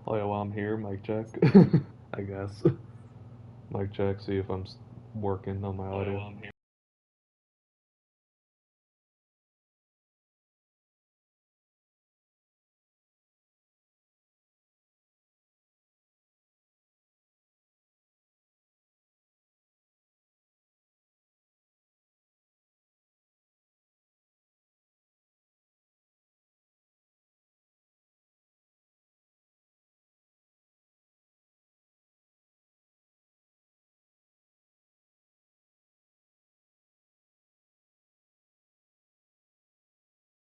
Oh yeah, while I'm here, mic check. I guess. Mic check, see if I'm working on my audio.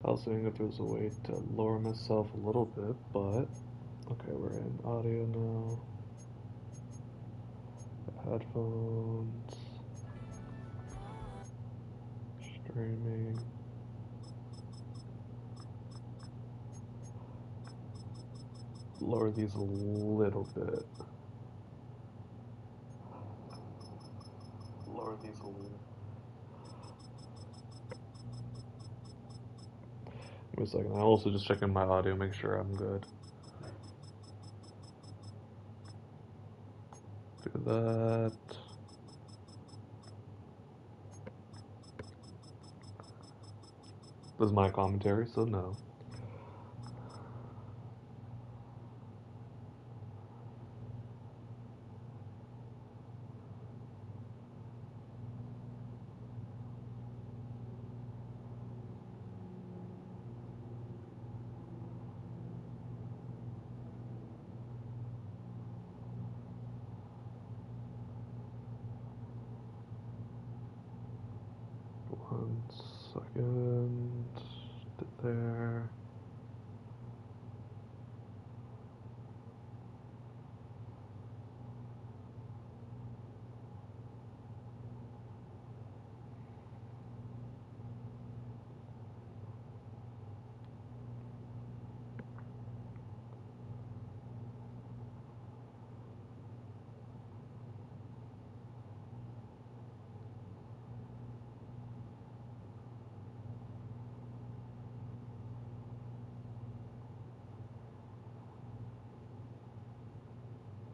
I was thinking if there's a way to lower myself a little bit, but okay, we're in audio now. Headphones, streaming. Lower these a little bit. Lower these a little. Give me a second. I'm also just checking my audio, make sure I'm good. Do that. This is my commentary, so no. One second. There.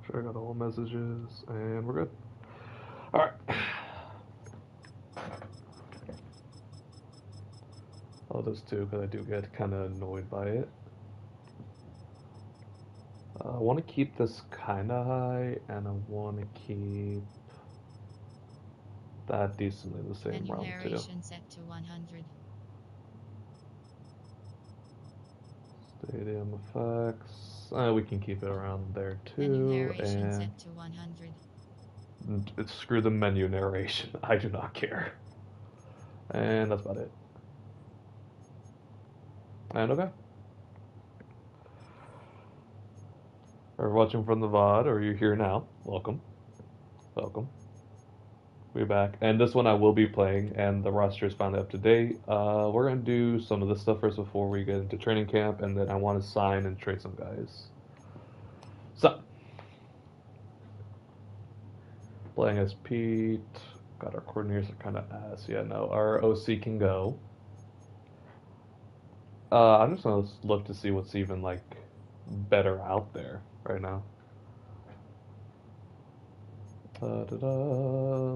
Sure, I got all messages, and we're good. All right. I'll just too, because I do get kind of annoyed by it. I want to keep this kind of high, and I want to keep that decently the same Menu round too. narration set to 100. Stadium effects. We can keep it around there Menu too, narration and set to 100. screw the menu narration. I do not care. And that's about it. And okay. Are you watching from the VOD or you're here now? Welcome. Welcome. We're back. And this one I will be playing, and the roster is finally up to date. We're going to do some of this stuff first before we get into training camp, and then I want to sign and trade some guys. So, playing as Pete. God, our coordinators are kind of ass. Yeah, no, our OC can go. I'm just going to look to see what's even, like, better out there right now.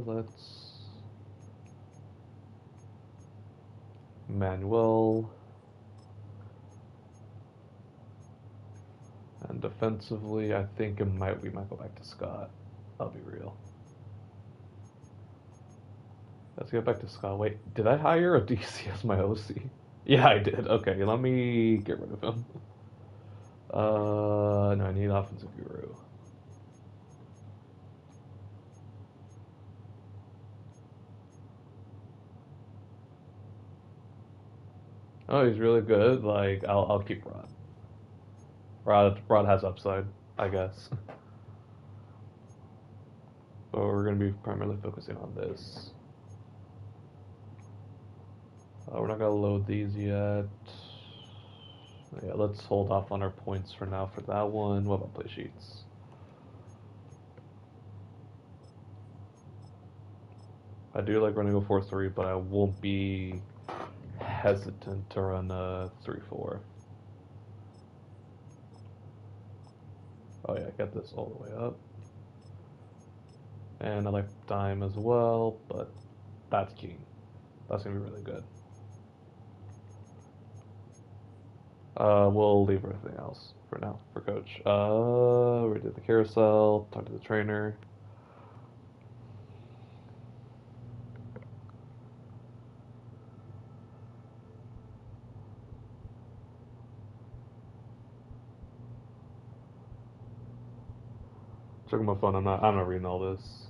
Let's. Manuel. And defensively, I think we might go back to Scott. I'll be real. Let's get back to Scott. Wait, did I hire a DC as my OC? Yeah, I did. Okay, let me get rid of him. No, I need offensive guru. Oh, he's really good. Like, I'll keep Rod. Rod has upside, I guess. But we're gonna be primarily focusing on this. We're not gonna load these yet. Yeah, let's hold off on our points for now for that one. What about play sheets? I do like running a 4-3, but I won't be hesitant to run a 3-4. Oh yeah, get this all the way up. And I like dime as well, but that's king. That's gonna be really good. We'll leave everything else for now for coach. We did the carousel, talk to the trainer. Checking my phone. I'm not reading all this.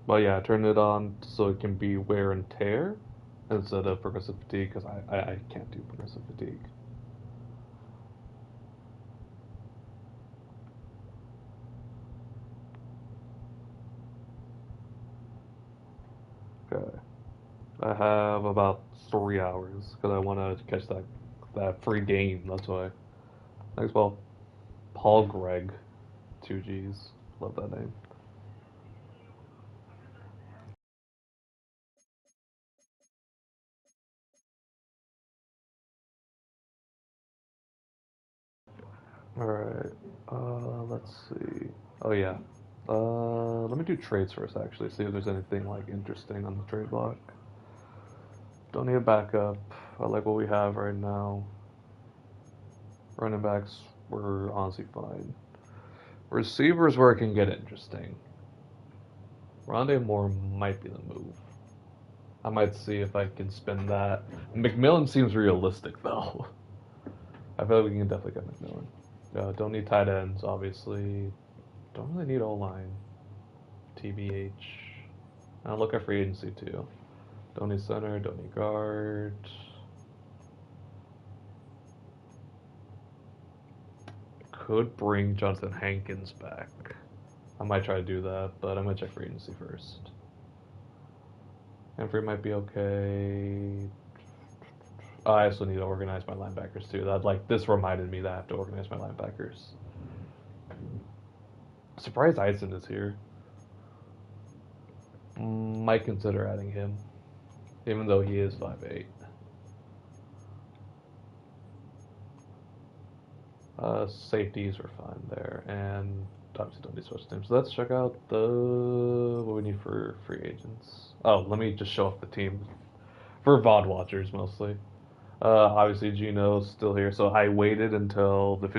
But yeah, turn it on so it can be wear and tear instead of progressive fatigue because I can't do progressive fatigue. Okay. I have about 3 hours because I want to catch that free game. That's why. Thanks, well, Paul Gregg, 2Gs. Love that name. All right. Let's see. Oh yeah. Let me do trades first. Actually, see if there's anything like interesting on the trade block. Don't need a backup. I like what we have right now. Running backs, we're honestly fine. Receivers where it can get interesting. Rondé Moore might be the move. I might see if I can spin that. McMillan seems realistic though. I feel like we can definitely get McMillan. Don't need tight ends, obviously. Don't really need O line. TBH. I'll look at free agency too. Don't need center. Don't need guard. Could bring Jonathan Hankins back. I might try to do that, but I'm gonna check free agency first. Humphrey might be okay. I also need to organize my linebackers too. That like this reminded me that I have to organize my linebackers. Surprised Eisen is here. Might consider adding him, even though he is 5'8". Safeties are fine there, and obviously don't need special teams. So let's check out the what we need for free agents. Oh, let me just show off the team for VOD watchers mostly. Obviously Gino's still here, so I waited until the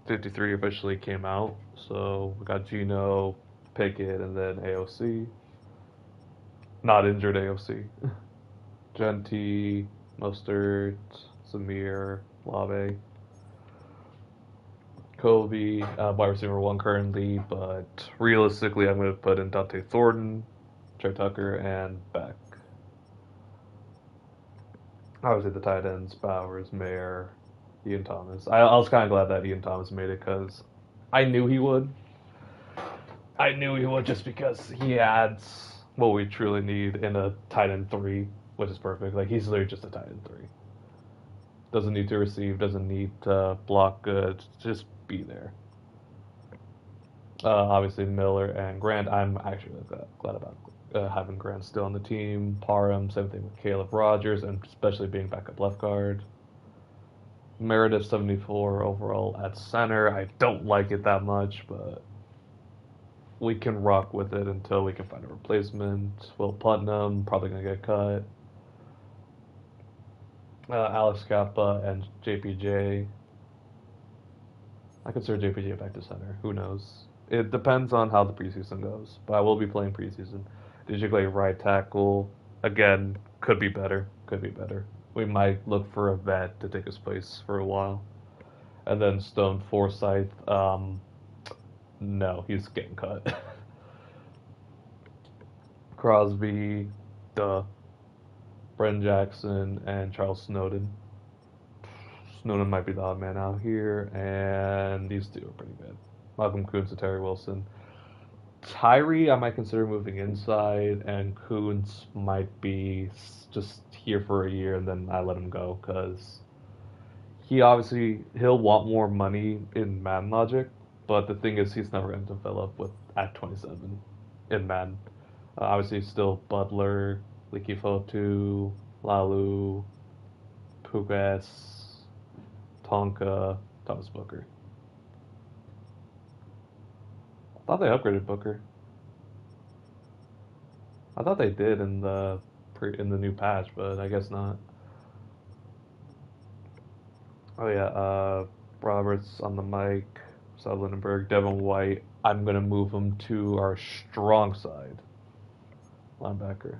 53 officially came out. So we got Gino, Pickett, and then AOC. Not injured AOC. Genti, Mostert, Samir, Lave, Kobe, wide receiver one currently, but realistically, I'm going to put in Dante Thornton, Trey Tucker, and Beck. Obviously, the tight ends, Bowers, Mayer, Ian Thomas. I was kind of glad that Ian Thomas made it because I knew he would. I knew he would just because he adds what we truly need in a tight end three, which is perfect. Like he's literally just a tight end three. Doesn't need to receive, doesn't need to block good, just be there. Obviously Miller and Grant. I'm actually glad about having Grant still on the team. Parham, same thing with Caleb Rogers, and especially being backup left guard. Meredith 74 overall at center. I don't like it that much, but we can rock with it until we can find a replacement. Will Putnam probably gonna get cut. Alex Kappa and JPJ. I consider JPJ back to center. Who knows? It depends on how the preseason goes. But I will be playing preseason. Digically right tackle again could be better. Could be better. We might look for a vet to take his place for a while. And then Stone Forsyth. No, he's getting cut. Crosby, duh. Bren Jackson and Charles Snowden. Snowden might be the odd man out here, and these two are pretty good. Malcolm Kuntz and Terry Wilson. Tyree, I might consider moving inside, and Kuntz might be just here for a year, and then I let him go because he'll want more money in Madden logic, but the thing is he's never going to develop with at 27 in Madden. Obviously, still Butler, Leaky Fotu, Lalu, Pugas, Tonka, Thomas Booker. Thought they upgraded Booker. I thought they did in the new patch, but I guess not. Oh yeah, Roberts on the mic, Sutherlandberg, Devin White. I'm gonna move him to our strong side linebacker.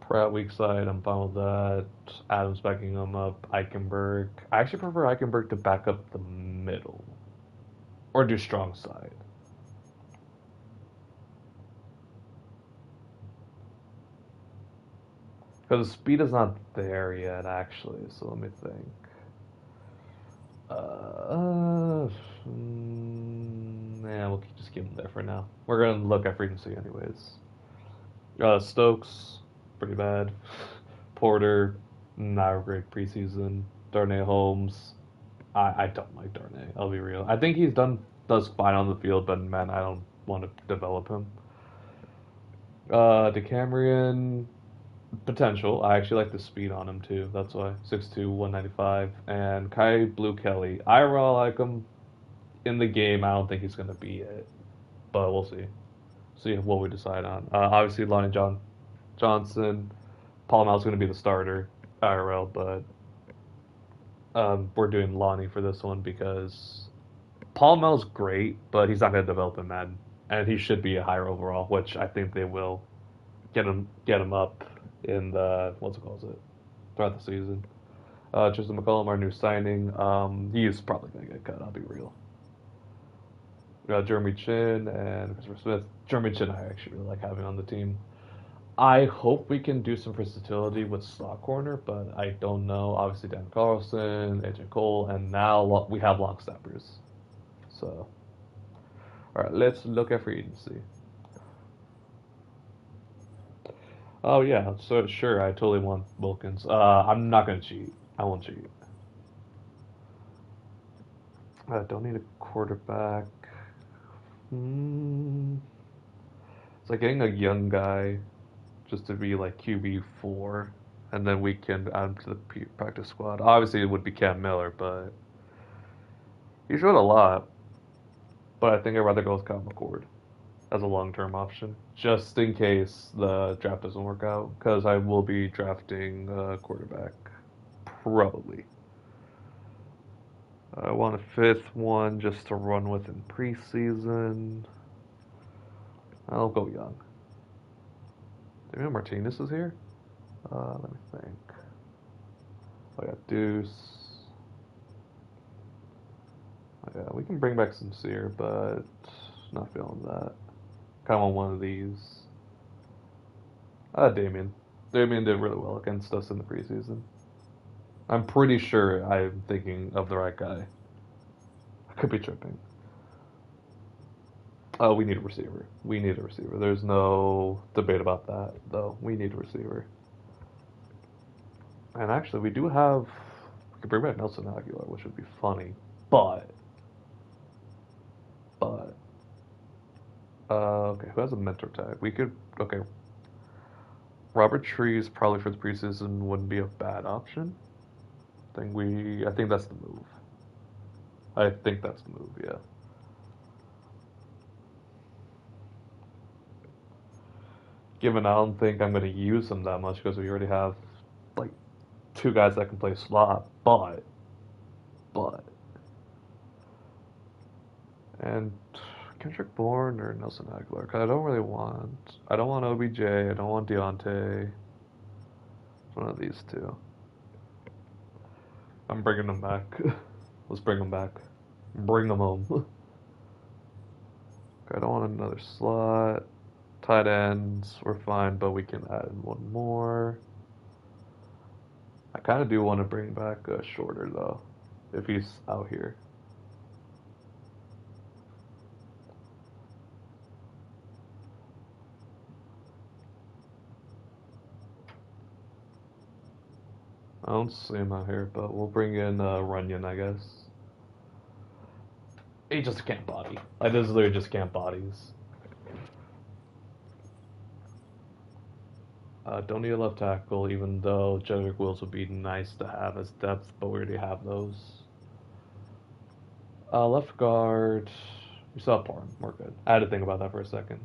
Pratt weak side, I'm fine with that. Adams backing him up. Eichenberg. I actually prefer Eichenberg to back up the middle. Or do strong side. Because the speed is not there yet, actually. So let me think. Yeah, we'll just keep him there for now. We're gonna look at free agency anyways. Stokes, pretty bad. Porter, not a great preseason. Darnay Holmes, I don't like Darnay. I'll be real. I think does fine on the field, but man, I don't want to develop him. DeCamerion, potential. I actually like the speed on him too. That's why 6'2", 195. And Kai Blue Kelly, I really like him. In the game, I don't think he's gonna be it, but we'll see. See what we decide on. Obviously, Johnson, Paul Mal's going to be the starter IRL, but we're doing Lonnie for this one because Paul Mel's great, but he's not going to develop in Madden, and he should be a higher overall, which I think they will get him up in the what's it called throughout the season. Tristan McCollum, our new signing, he's probably going to get cut. I'll be real. Jeremy Chin and Christopher Smith. Jeremy Chin, I actually really like having on the team. I hope we can do some versatility with slot corner, but I don't know. Obviously, Dan Carlson, AJ Cole, and now we have long snappers. So, all right, let's look at free agency. Oh yeah, so sure, I totally want Wilkins. I'm not gonna cheat. I won't cheat. I don't need a quarterback. Hmm. It's like getting a young guy just to be like QB4, and then we can add him to the practice squad. Obviously, it would be Cam Miller, but he showed a lot. But I think I'd rather go with Kyle McCord as a long-term option, just in case the draft doesn't work out, because I will be drafting a quarterback, probably. I want a fifth one just to run with in preseason. I'll go young. Damian Martinez is here? Let me think. I got Deuce. Yeah, we can bring back Sincere, but not feeling that. Kind of want one of these. Damien. Damien did really well against us in the preseason. I'm pretty sure I'm thinking of the right guy. I could be tripping. Oh, we need a receiver. We need a receiver. There's no debate about that, though. We need a receiver. And actually, we do have. We could bring back Nelson Aguilar, which would be funny. But, but, okay, who has a mentor tag? We could. Okay, Robert Trees probably for the preseason wouldn't be a bad option. I think that's the move. I think that's the move. Yeah. Given I don't think I'm going to use him that much because we already have like two guys that can play slot, but and Kendrick Bourne or Nelson Aguilar. Cause I don't want OBJ. I don't want Deontay. One of these two. I'm bringing them back. Let's bring them back. Bring them home. I don't want another slot. Tight ends, we're fine, but we can add in one more. I kind of do want to bring back a Shorter though, if he's out here. I don't see him out here, but we'll bring in Runyon, I guess. He just can't body. Like, this is literally just can't bodies. Don't need a left tackle, even though Jedrick Wills would be nice to have as depth, but we already have those. Left guard, we still have Parham. We're good. I had to think about that for a second.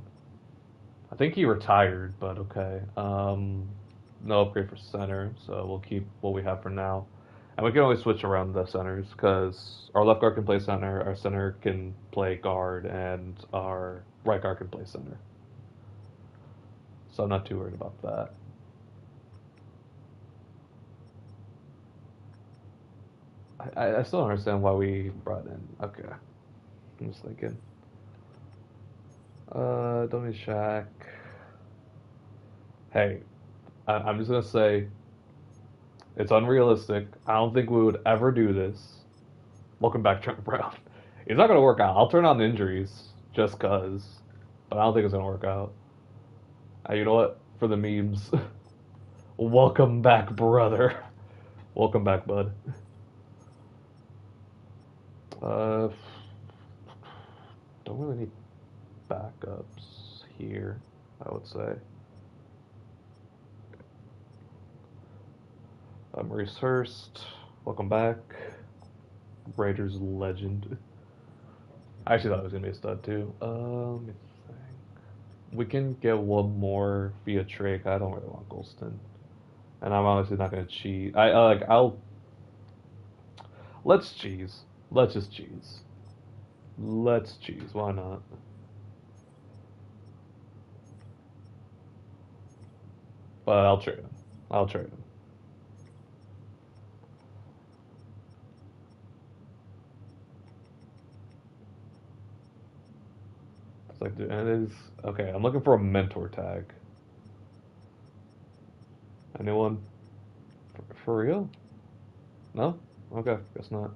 I think he retired, but okay. No upgrade for center, so we'll keep what we have for now. And we can always switch around the centers because our left guard can play center, our center can play guard, and our right guard can play center. So I'm not too worried about that. I still don't understand why we brought in. Okay, I'm just thinking. Don't need Shaq. Hey, I'm just gonna say it's unrealistic. I don't think we would ever do this. Welcome back, Trent Brown. It's not gonna work out. I'll turn on the injuries just cause, but I don't think it's gonna work out. You know what? For the memes, welcome back, brother. Welcome back, bud. Uh, don't really need backups here. I would say. Maurice Hurst, welcome back. Raiders legend. I actually thought it was gonna be a stud too. Let me think. We can get one more via Drake. I don't really want Golston, and I'm obviously not gonna cheat. I'll let's cheese. Let's just cheese. Let's cheese. Why not? But I'll trade him. I'll trade him. It's like, dude, and it is okay. I'm looking for a mentor tag. Anyone for real? No? Okay, guess not.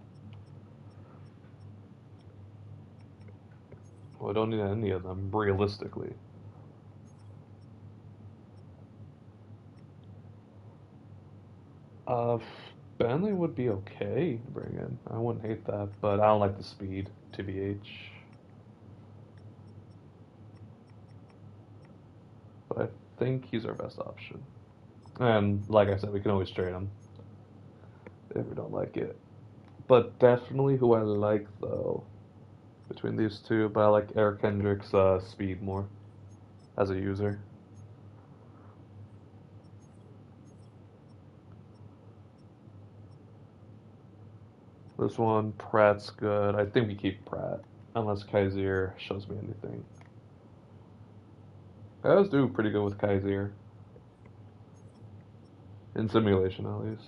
Well, I don't need any of them realistically. Uh, Bentley would be okay to bring in. I wouldn't hate that, but I don't like the speed, TBH. But I think he's our best option. And like I said, we can always trade him if we don't like it. But definitely who I like though between these two, but I like Eric Hendricks' speed more as a user. This one, Pratt's good. I think we keep Pratt unless Kaiser shows me anything. Guys do pretty good with Kaiser in simulation at least.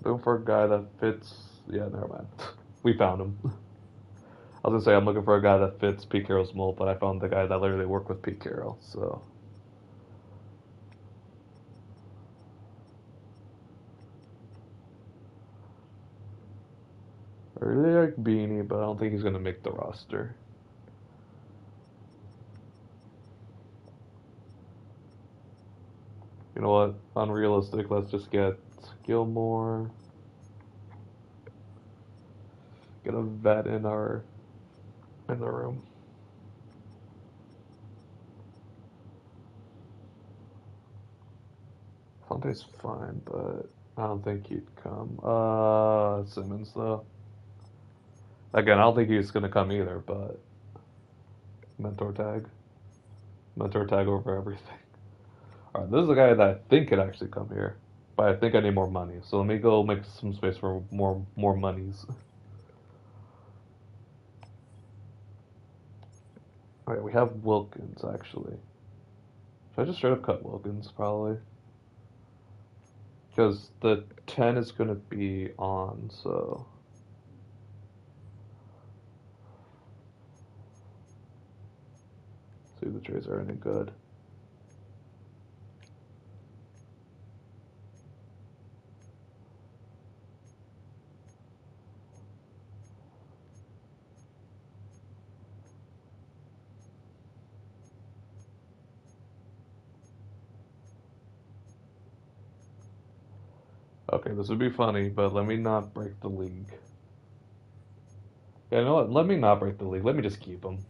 Looking for a guy that fits. Yeah, never mind. We found him. I was gonna say I'm looking for a guy that fits Pete Carroll's mold, but I found the guy that literally worked with Pete Carroll. So I really like Beanie, but I don't think he's gonna make the roster. You know what? Unrealistic. Let's just get Gilmore. Get a vet in the room. Fonte's fine, but I don't think he'd come. Simmons though. Again, I don't think he's gonna come either, but mentor tag. Mentor tag over everything. Alright, this is a guy that I think could actually come here. But I think I need more money. So let me go make some space for more monies. Alright, we have Wilkins actually. Should I just straight up cut Wilkins probably? Because the 10 is gonna be on, so see if the trades are any good. Okay, this would be funny, but let me not break the league. Yeah, you know what? Let me not break the league. Let me just keep him.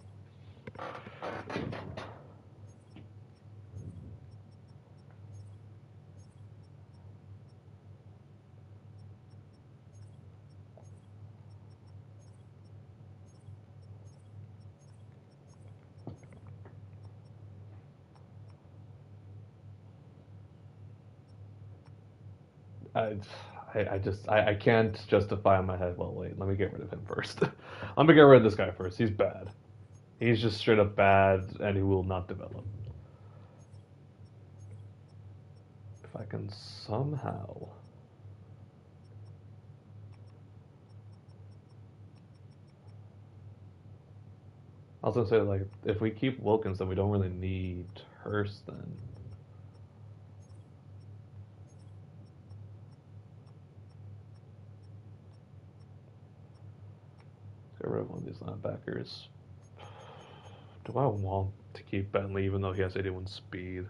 I, I can't justify in my head. Well, wait, let me get rid of him first. I'm gonna get rid of this guy first. He's bad. He's just straight up bad, and he will not develop. If I can somehow. I was gonna say, like, if we keep Wilkins, then we don't really need Hurst then. Let's get rid of one of these linebackers. Do I want to keep Bentley even though he has 81 speed?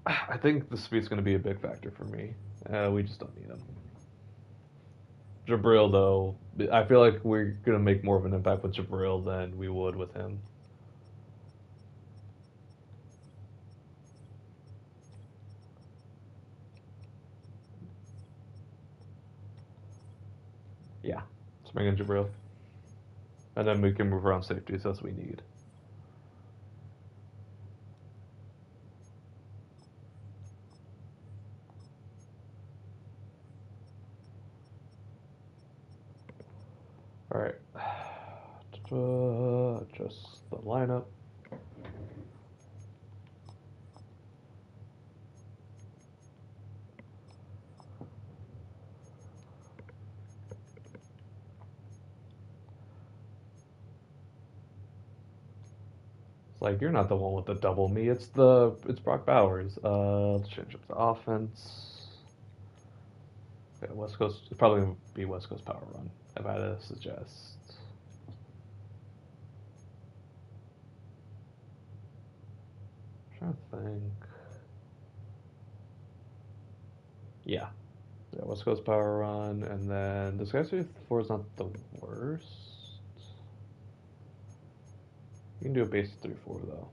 I think the speed's going to be a big factor for me. We just don't need him. Jabril, though, I feel like we're going to make more of an impact with Jabril than we would with him. Yeah, let's bring in Jabril. And then we can move around safeties as we need. All right. Adjust the lineup. It's like you're not the one with the double me. It's Brock Bowers. Let's change up the offense. Okay, West Coast. It's probably gonna be West Coast power run. If I had to suggest. I'm trying to think. Yeah. Yeah, West Coast power run, and then this guy's 4 is not the worst. You can do a base 3-4 though.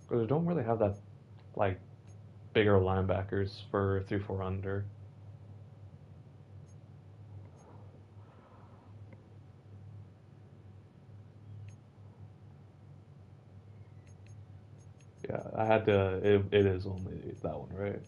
Because we don't really have that like bigger linebackers for 3-4 under. Yeah, I had to. It is only that one, right?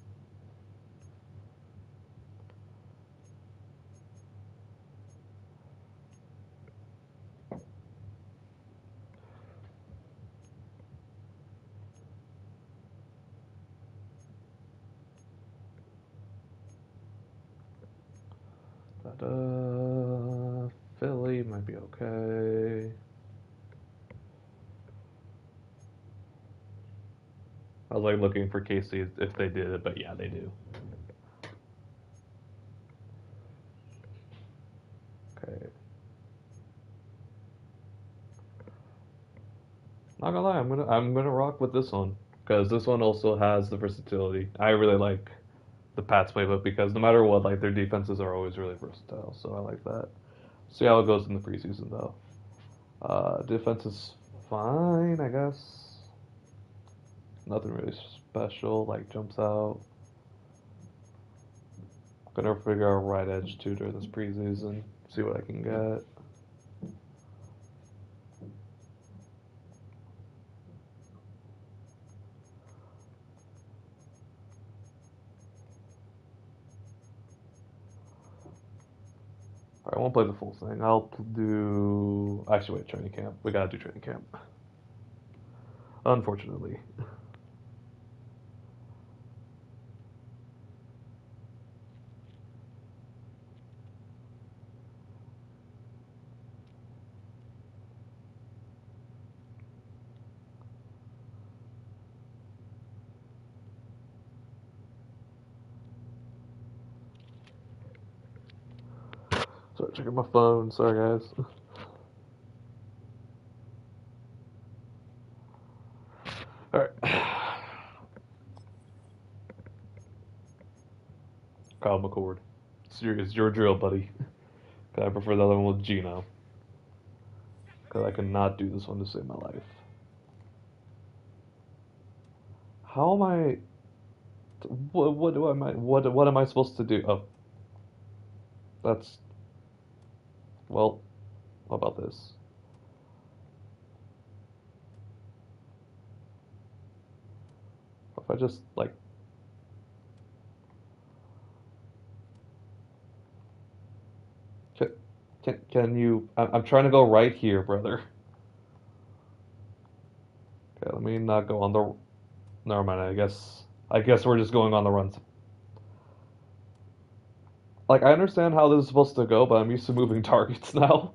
But Philly might be okay. I was like looking for Casey if they did it, but yeah, they do. Okay. Not gonna lie, I'm gonna rock with this one because this one also has the versatility. I really like the Pats playbook because no matter what, like their defenses are always really versatile. So I like that. See how it goes in the preseason though. Defense is fine, I guess. Nothing really special like jumps out. Gonna figure out right edge too during this preseason. See what I can get. I won't play the full thing. I'll do. Actually, wait, training camp. We gotta do training camp. Unfortunately. Sorry, checking my phone. Sorry, guys. All right. Kyle McCord. It's your drill, buddy. Cause I prefer the other one with Gino. Cause I cannot do this one to save my life. How am I? What do I what am I supposed to do? Oh, that's well. What about this? If I just like can can you? I'm trying to go right here, brother. Okay, let me not go on the. Never mind. I guess we're just going on the runs. Like I understand how this is supposed to go, but I'm used to moving targets now.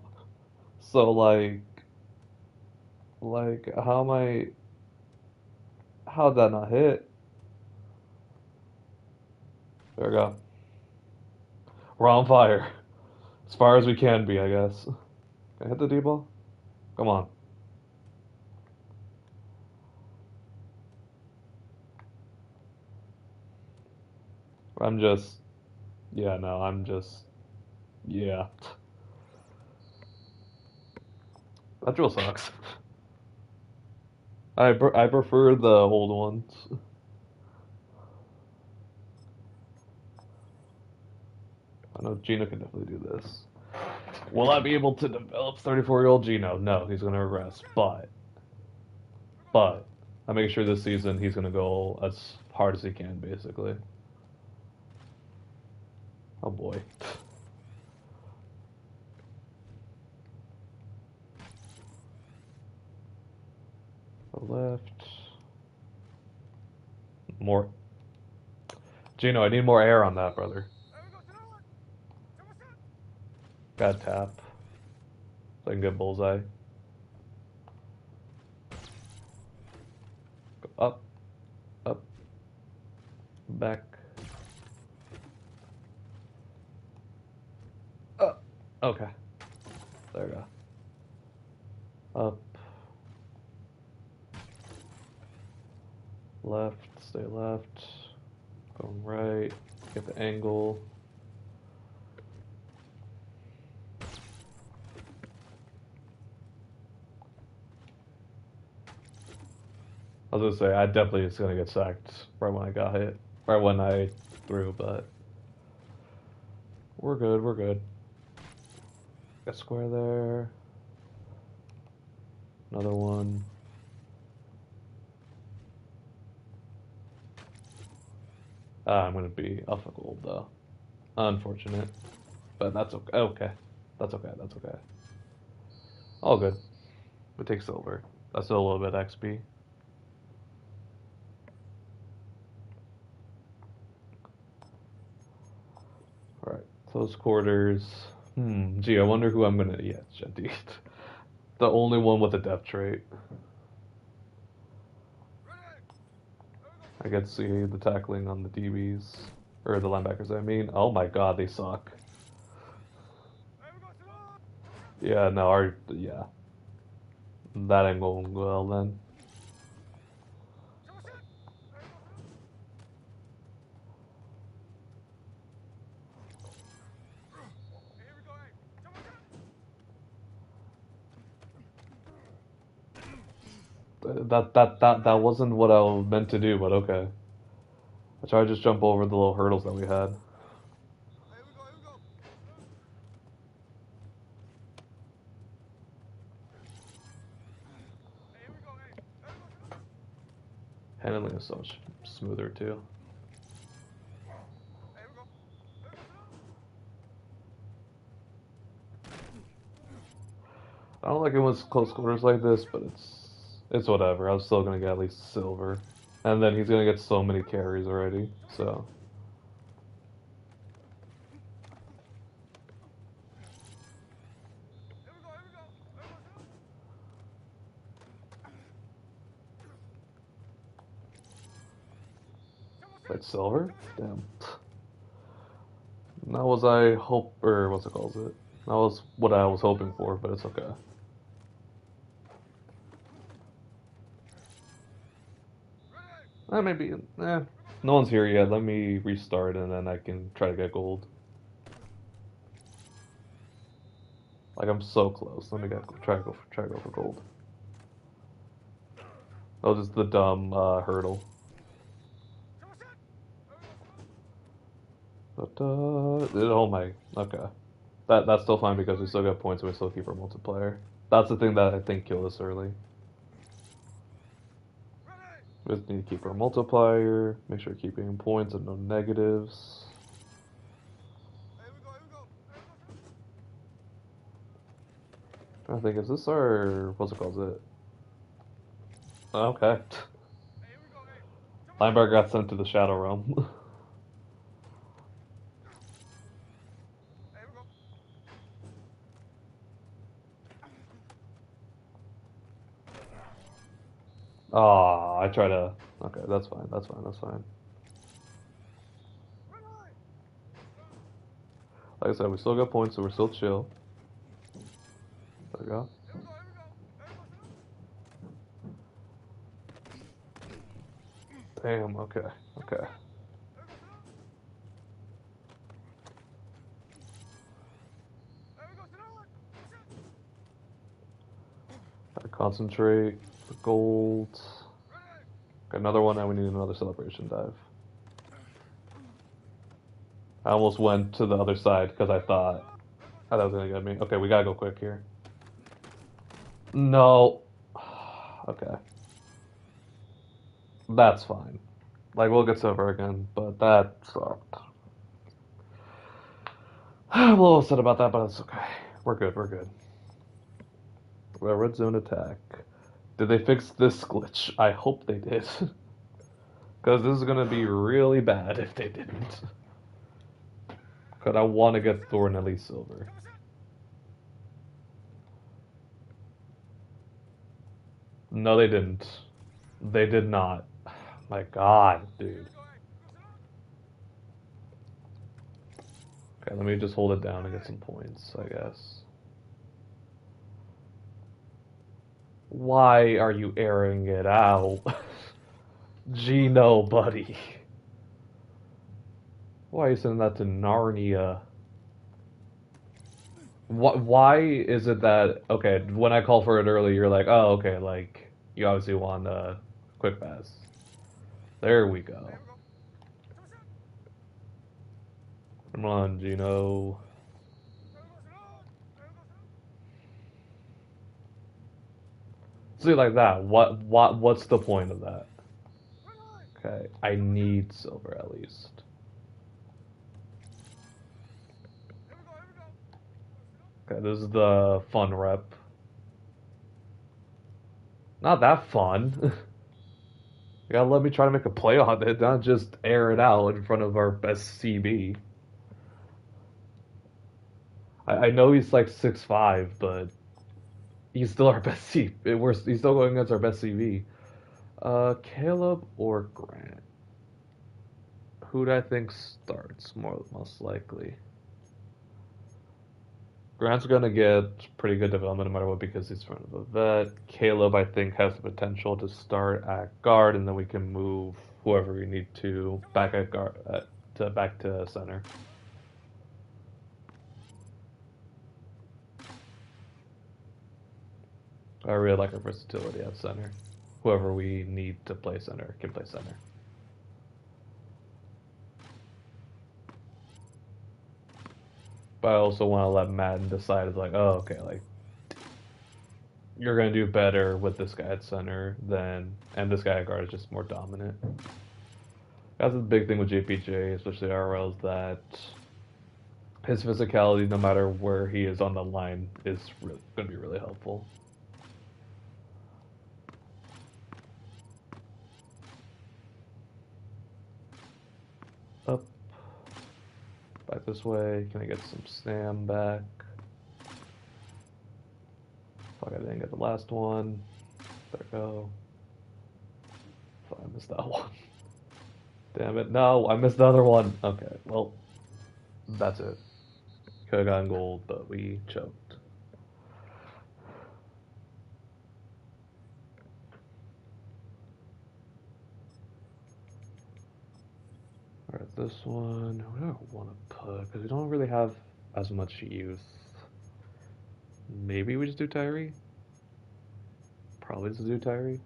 So like how am I? How'd that not hit? There we go. We're on fire. As far as we can be, I guess. Can I hit the D-ball? Come on. I'm just, yeah, no, I'm just, yeah. That drill sucks. I prefer the old ones. I know Gino can definitely do this. Will I be able to develop 34-year-old Gino? No, he's gonna regress. But, I make sure this season he's gonna go as hard as he can, basically. Oh boy. The left. More. Gino, I need more air on that, brother. Got tap. So I can get bullseye. Go up, up, back. Okay. There we go. Up, left, stay left. Going right. Get the angle. I was gonna say, I definitely was gonna get sacked right when I got hit. Right when I threw, but we're good, we're good. Got square there. Another one. I'm gonna be off a gold though. Unfortunate. But that's okay. Okay. That's okay, that's okay. All good. We take silver. That's still a little bit XP. Alright. Close quarters. Gee, I wonder who I'm gonna. Yeah, it's Genty. The only one with a depth trait. I get to see the tackling on the DBs. Or the linebackers, I mean. Oh my god, they suck. Yeah, no, yeah. That ain't going well then. That wasn't what I was meant to do, but okay. I tried to just jump over the little hurdles that we had. Handling is so much smoother too. I don't like it when it's close quarters like this, but it's whatever. I was still gonna get at least silver, and then he's gonna get so many carries already. So it's silver. Damn. That was I hope or what's it called? It that was what I was hoping for, but it's okay. Maybe. No one's here yet. Let me restart and then I can try to get gold. Like I'm so close. Let me try to go for gold. That was just the dumb hurdle. But oh my, okay. That's still fine because we still got points and we still keep our multiplier. That's the thing that I think killed us early. We just need to keep our multiplier, make sure we're keeping points and no negatives. I think is this our what's it called? Is it? Okay. Lineberg got sent to the Shadow Realm. Ah, I try to. Okay, that's fine. That's fine. That's fine. Like I said, we still got points, so we're still chill. There we go. Damn. Okay. Okay. Gotta concentrate. For gold. Got another one, and we need another celebration dive. I almost went to the other side because I thought it was gonna get me. Okay, we gotta go quick here. No. Okay. That's fine. Like, we'll get silver again, but that sucked. I'm a little upset about that, but it's okay. We're good, we're good. Well, red zone attack. Did they fix this glitch? I hope they did. Because this is gonna be really bad if they didn't. Because I want to get Thorn at least silver. No, they didn't. They did not. My god, dude. Okay, let me just hold it down and get some points, I guess. Why are you airing it out? Gino, buddy. Why are you sending that to Narnia? Why is it that, okay, when I called for it earlier, you're like, oh, okay, like, you obviously want a quick pass. There we go. Come on, Gino. See, like that. What's the point of that? Okay, I need silver at least. Okay, this is the fun rep. Not that fun. You gotta let me try to make a play on it, not just air it out in front of our best CB. I know he's like 6'5", but he's still our best C. He's still going against our best CV. Caleb or Grant? Who do I think starts most likely? Grant's gonna get pretty good development no matter what because he's front of a vet. Caleb, I think, has the potential to start at guard, and then we can move whoever we need to back at guard to back to center. I really like our versatility at center. Whoever we need to play center can play center. But I also want to let Madden decide. It's like, oh, okay, like you're gonna do better with this guy at center than, and this guy at guard is just more dominant. That's the big thing with JPJ, especially RL, is that his physicality, no matter where he is on the line, is really, gonna be really helpful. Up, back this way. Can I get some Sam back? Fuck, I didn't get the last one. There we go. Fuck, I missed that one. Damn it. No, I missed the other one. Okay, well, that's it. Could have gotten gold, but we choked. Alright, this one. Who do I want to put? Because we don't really have as much youth. Maybe we just do Tyree? Probably just do Tyree.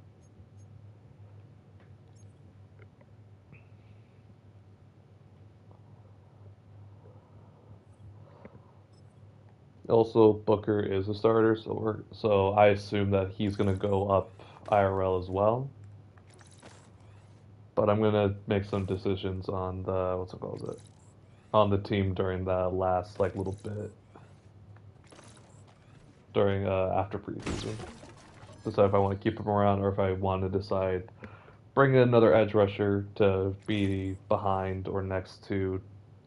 Also, Booker is a starter, so I assume that he's gonna go up IRL as well. But I'm gonna make some decisions on the what's it called it on the team during that last like little bit during after preseason. Decide if I want to keep him around or if I want to decide bring in another edge rusher to be behind or next to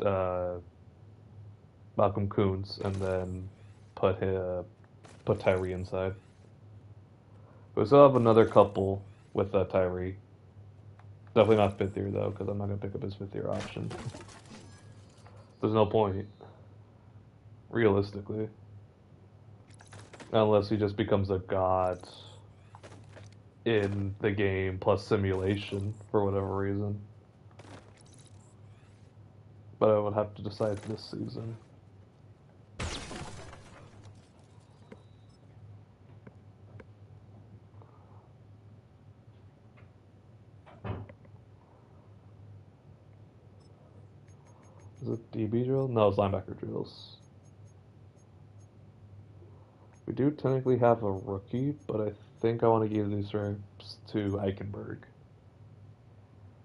uh, Malcolm Coons and then put Tyree inside. We still have another couple with Tyree. Definitely not fifth year though, because I'm not gonna pick up his fifth year option. There's no point, realistically, unless he just becomes a god in the game plus simulation for whatever reason. But I would have to decide this season. Is it DB drill? No, it's linebacker drills. We do technically have a rookie, but I think I want to give these reps to Eichenberg.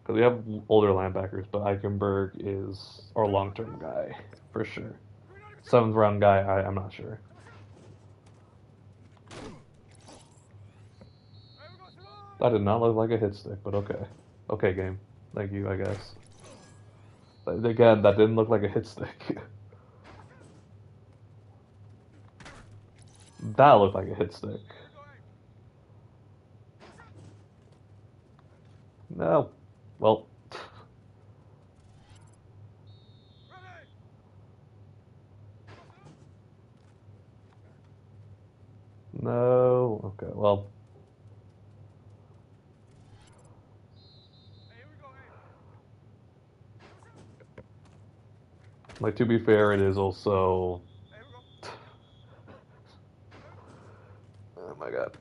Because we have older linebackers, but Eichenberg is our long-term guy, for sure. Seventh round guy, I'm not sure. That did not look like a hit stick, but okay. Okay, game. Thank you, I guess. Again, that didn't look like a hit stick. That looked like a hit stick. No. Well. No. Okay, well. Like, to be fair, it is also. Oh my god.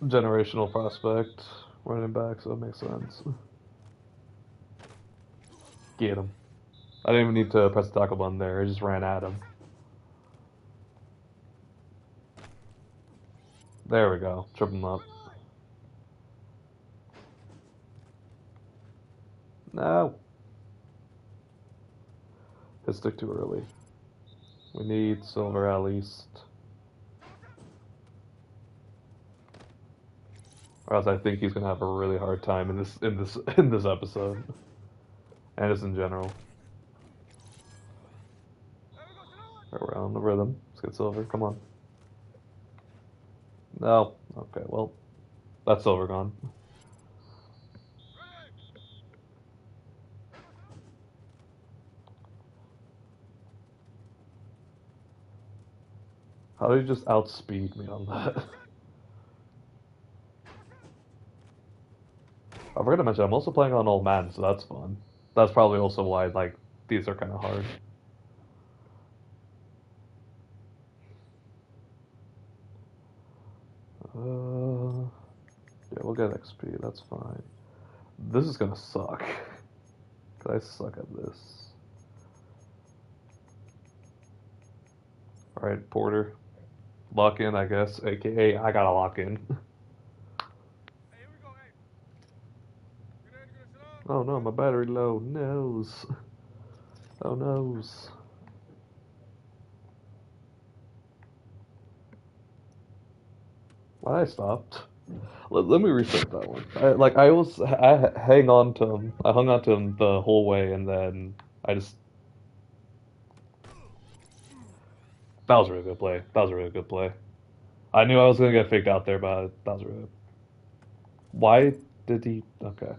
Generational prospect. Running back, so it makes sense. Get him. I didn't even need to press the tackle button there, I just ran at him. There we go. Trip him up. No. Hit stick too early. We need silver at least. Or else I think he's gonna have a really hard time in this episode. And just in general. We're on the rhythm. Let's get silver. Come on. No. Okay, well. That's silver gone. How did he just outspeed me on that? I forgot to mention, I'm also playing on old Madden, so that's fun. That's probably also why, like, these are kind of hard. Yeah, we'll get XP, that's fine. This is gonna suck. I suck at this. Alright, Porter. Lock in, I guess. AKA, I gotta lock in. Oh no, my battery low. Noes. Oh noes. Why I stopped? Let me restart that one. I hang on to him. I hung on to him the whole way, and then I just that was a really good play. That was a really good play. I knew I was gonna get faked out there, but that was really good. Why did he? Okay.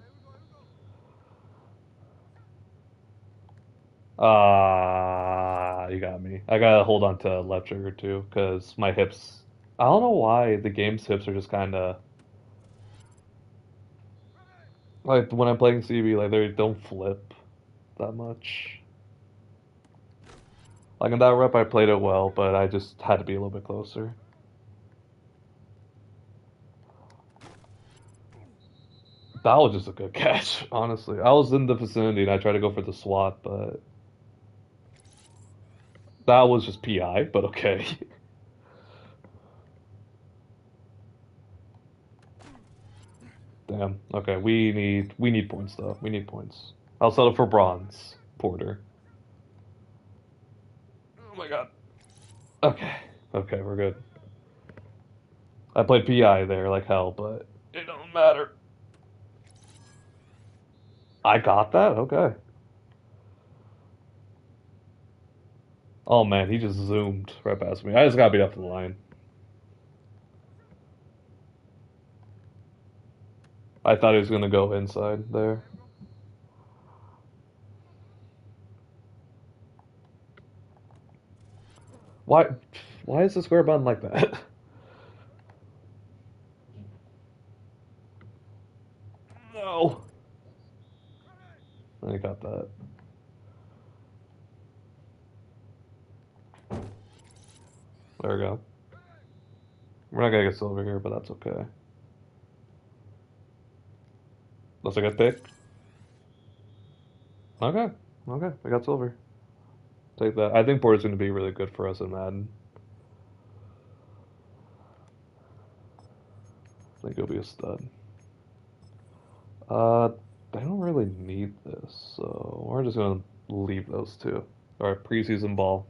You got me. I gotta hold on to left trigger too, because my hips. I don't know why the game's hips are just kind of like when I'm playing CB, like they don't flip that much. Like in that rep, I played it well, but I just had to be a little bit closer. That was just a good catch, honestly. I was in the vicinity and I tried to go for the swat, but That was just PI, but okay. Damn. Okay, we need points though. We need points. I'll settle for bronze, Porter. Oh my god. Okay. Okay, we're good. I played PI there like hell, but it don't matter. I got that? Okay. Oh man, he just zoomed right past me. I just gotta beat up to the line. I thought he was gonna go inside there. Why why is the square button like that? No. I got that. There we go. We're not gonna get silver here, but that's okay. That's a good pick. Okay. Okay. We got silver. Take that. I think Porter's gonna be really good for us in Madden. I think he'll be a stud. Uh, I don't really need this, so we're just gonna leave those two. All right, preseason ball.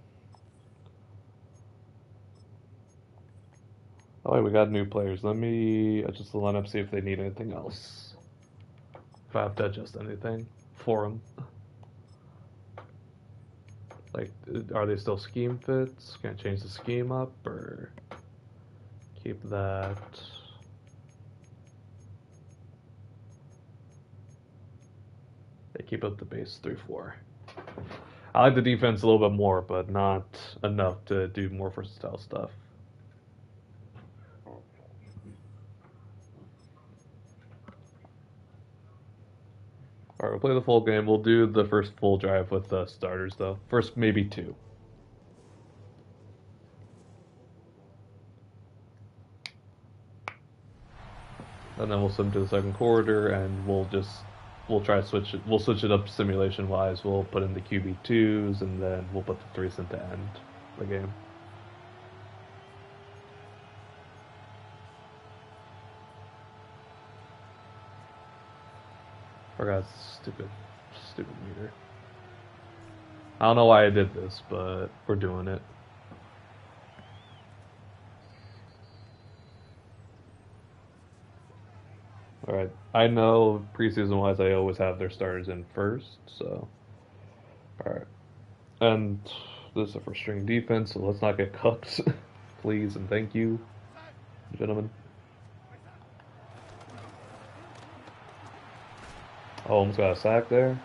Oh, wait, we got new players. Let me adjust the lineup, see if they need anything else. If I have to adjust anything for them. Like, are they still scheme fits? Can I change the scheme up or keep that? They keep up the base 3-4. I like the defense a little bit more, but not enough to do more versatile stuff. All right, we'll play the full game. We'll do the first full drive with the starters, though. First, maybe two. And then we'll swim to the second quarter, and we'll try to switch it. We'll switch it up simulation wise. We'll put in the QB2s, and then we'll put the threes in to end the game. Forgot stupid meter. I don't know why I did this, but we're doing it. All right. I know preseason wise, I always have their starters in first. So, all right. And this is a first string defense, so let's not get cooked, please and thank you, gentlemen. Oh, almost got a sack there.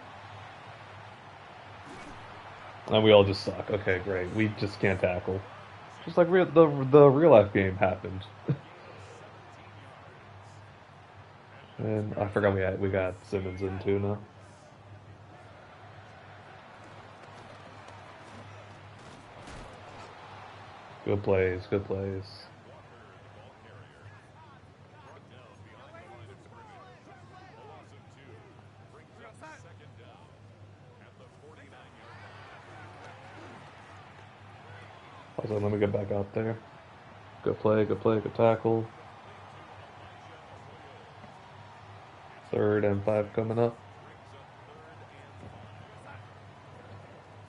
And we all just suck. Okay, great. We just can't tackle. Just like the real life game happened. And I forgot we got Simmons in too now. Good plays, good plays. Also, let me get back out there. Good play, good play, good tackle. 3rd and 5 coming up.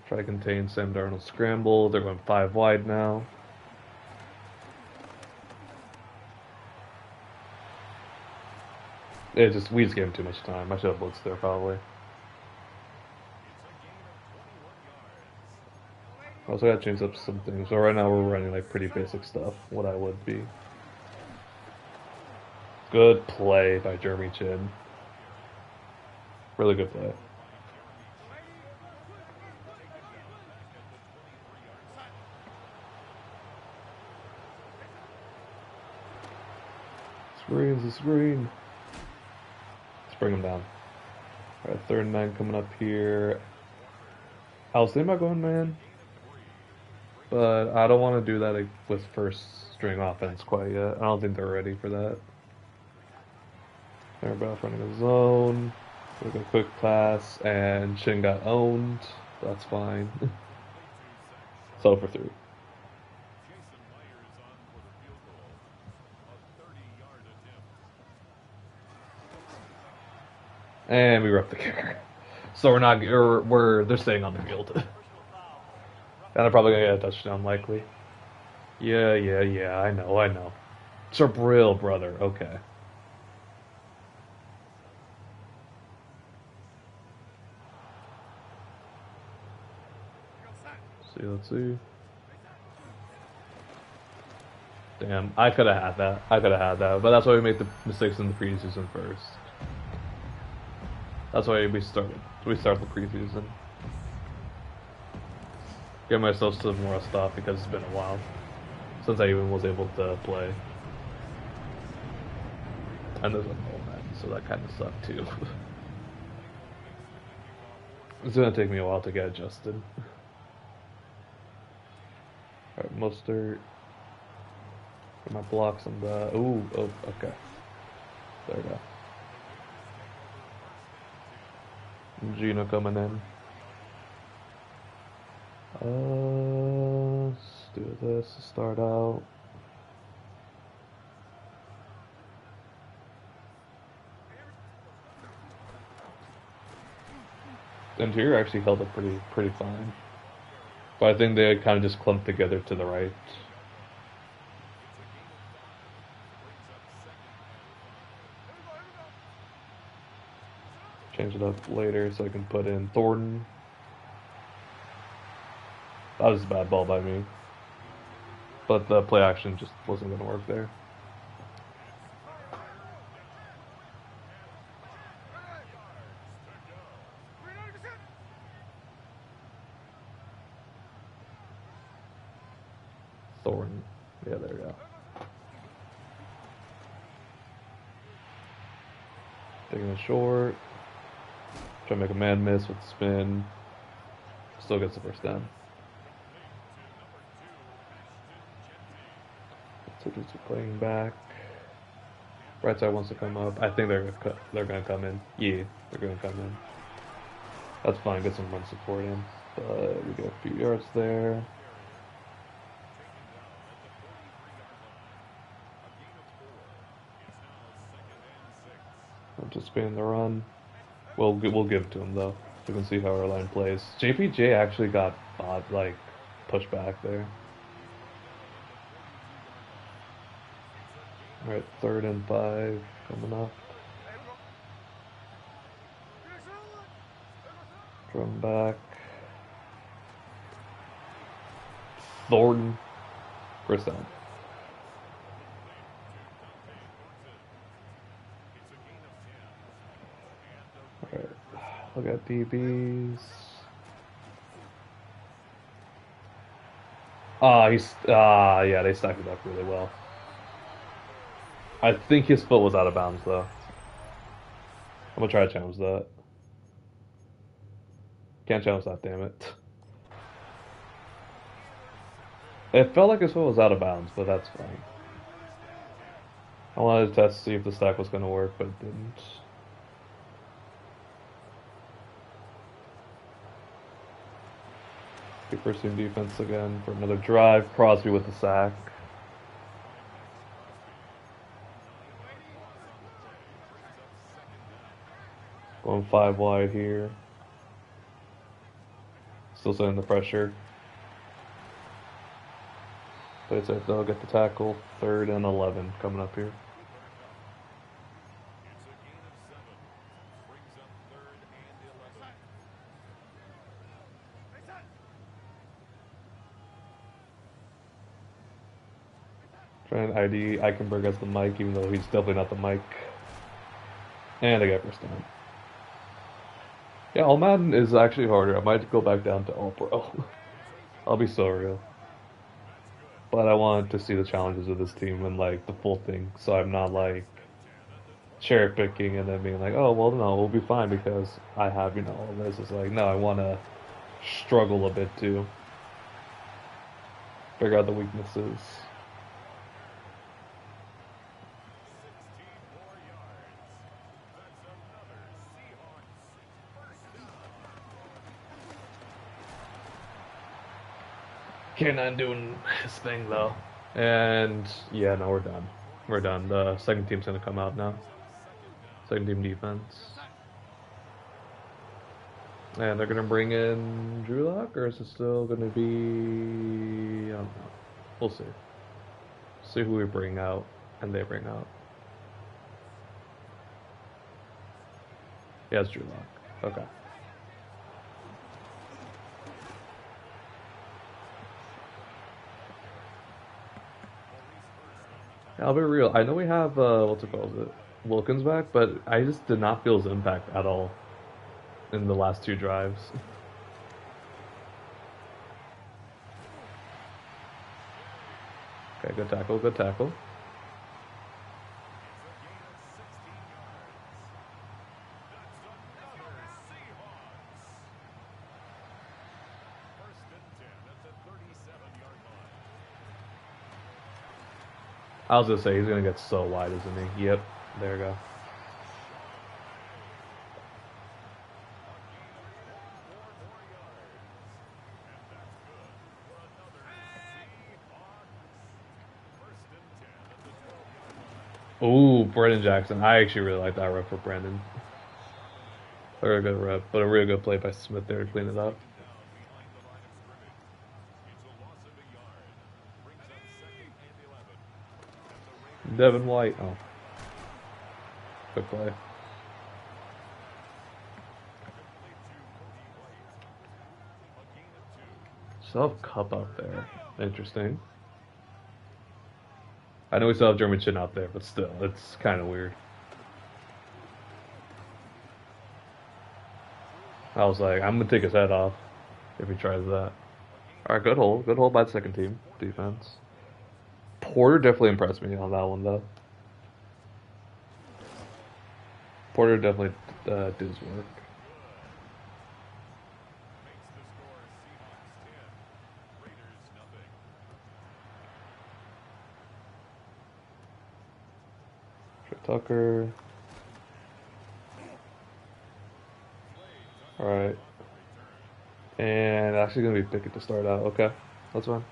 Try to contain Sam Darnold's scramble. They're going 5 wide now. We just gave him too much time. I should have blitzed there probably. Also gotta change up some things. So right now we're running like pretty basic stuff. What I would be. Good play by Jeremy Chin. Really good play. Screens the screen. Let's bring him down. Alright, 3rd and 9 coming up here. I was thinking about going man, but I don't want to do that with first string offense quite yet. I don't think they're ready for that. They're about running a zone. Took a quick pass, and Shin got owned. That's fine. So for 3. And we rep the kicker. So we're not, they're staying on the field. And they're probably gonna get a touchdown, likely. Yeah, I know. Sabril, brother, okay. Let's see. Damn, I could have had that. But that's why we made the mistakes in the preseason first. That's why we start the preseason. Get myself some more stuff because it's been a while since I even was able to play. And there's a whole man, so that kind of sucked too. It's gonna take me a while to get adjusted. Alright, Mostert. Get my blocks on the. Ooh, oh, okay. There we go. Gino coming in. Let's do this to start out. The interior actually held up pretty fine. But I think they kind of just clumped together to the right. Change it up later so I can put in Thornton. That was a bad ball by me. But the play action just wasn't going to work there. Thornton. Yeah, there we go. Taking it short. Try to make a man miss with the spin. Still gets the first down. So just playing back. Right side wants to come up. I think they're gonna come in. Yeah, they're gonna come in. That's fine. Get some run support in. But we get a few yards there. Anticipating the run. We'll give it to him though. So we can see how our line plays. JPJ actually got pushed back there. All right, 3rd and 5 coming up. From back. Thornton. First down. Alright. Look at DBs. Yeah, they stacked it up really well. I think his foot was out of bounds though. I'm gonna try to challenge that. Can't challenge that, damn it. It felt like his foot was out of bounds, but that's fine. I wanted to test to see if the stack was gonna work, but it didn't. First team defense again for another drive. Crosby with the sack. Going 5 wide here. Still setting the pressure. Play safe though, get the tackle. 3rd and 11 coming up here. Trying to ID Eichenberg as the mic, even though he's definitely not the mic. And I got first down. Yeah, All Madden is actually harder. I might go back down to All Pro. I'll be so real. But I wanted to see the challenges of this team and the full thing, so I'm not cherry picking and then being like, oh well, no, we'll be fine because I have all this. It's like no, I want to struggle a bit too. Figure out the weaknesses. K9 doing his thing though. And yeah, no, we're done. We're done. The second team's gonna come out now. Second team defense. And they're gonna bring in Drew Lock, or is it still gonna be? I don't know. We'll see. See who we bring out and they bring out. Yeah, it's Drew Lock. Okay. I'll be real. I know we have what's it called? Is it Wilkins back, but I just did not feel his impact at all in the last two drives. Okay, good tackle, good tackle. I was gonna say he's gonna get so wide, isn't he? Yep, there we go. Ooh, Brendan Jackson. I actually really like that rep for Brandon. A very good rep, but a really good play by Smith there to clean it up. Devin White. Oh, good play. Still have Cup out there. Interesting. I know we still have German Chin out there, but still, it's kind of weird. I was like, I'm gonna take his head off if he tries that. All right, good hold by the second team defense. Porter definitely impressed me on that one though. Porter definitely did his work. Tucker. All right, and actually gonna be Pickett to start out. Okay, that's fine.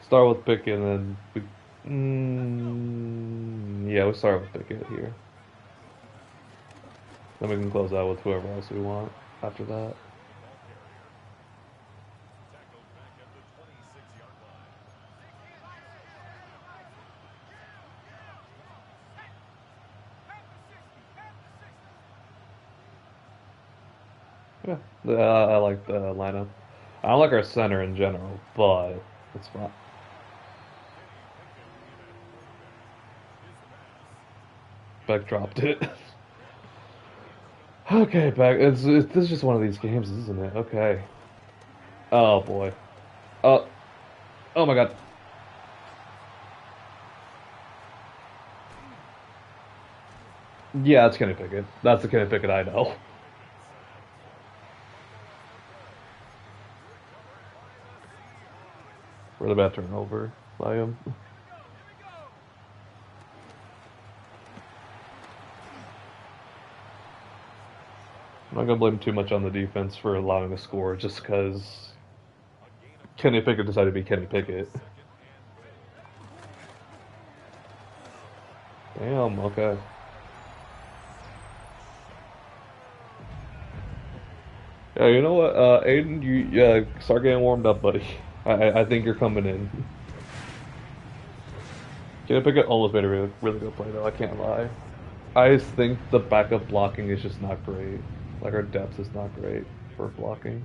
Start with Pickett, and then yeah, we start with Pickett here. Then we can close out with whoever else we want after that. Yeah, I like the lineup. I don't like our center in general, but it's fine. Beck dropped it. Okay, Beck. This is just one of these games, isn't it? Okay. Oh boy. Oh, oh my God. Yeah, that's Kenny Pickett. That's the Kenny Pickett I know. Really bad turnover by him. I'm not gonna blame too much on the defense for allowing a score, just because Kenny Pickett decided to be Kenny Pickett. Damn. Okay. Yeah, you know what, Aiden, you start getting warmed up, buddy. I think you're coming in. Kenny Pickett almost made a really good play though. I can't lie. I just think the backup blocking is just not great. Like our depth is not great for blocking.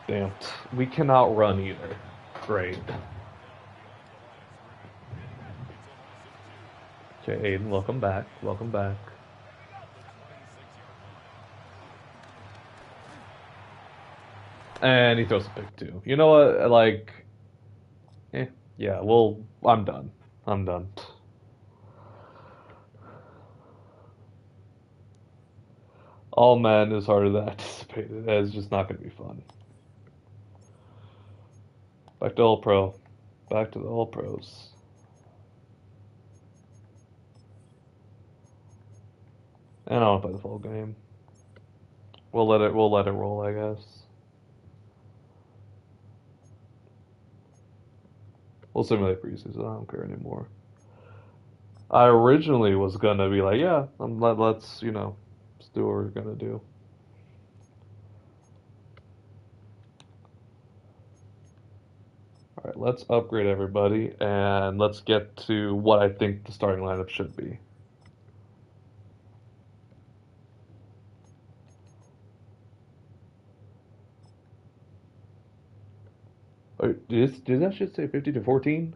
Damn. We cannot run either. Great. Okay, Aiden, welcome back. Welcome back. And he throws a pick too. You know what? Like, yeah. Well, I'm done. I'm done. All men is harder than anticipated. It's just not going to be fun. Back to all pro. Back to the all pros. And I want to play the full game. We'll let it roll, I guess. We'll simulate preseason. I don't care anymore. I originally was gonna be like, yeah, let's let's do what we're gonna do. All right, let's upgrade everybody and let's get to what I think the starting lineup should be. Oh, did that shit say 50 to 14?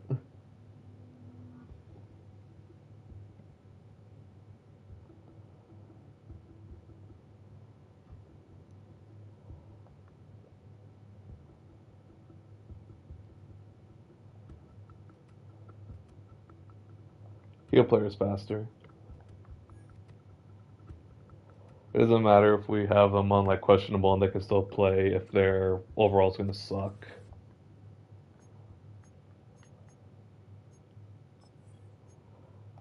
Heal players faster. It doesn't matter if we have them on like questionable and they can still play if their overall's gonna suck.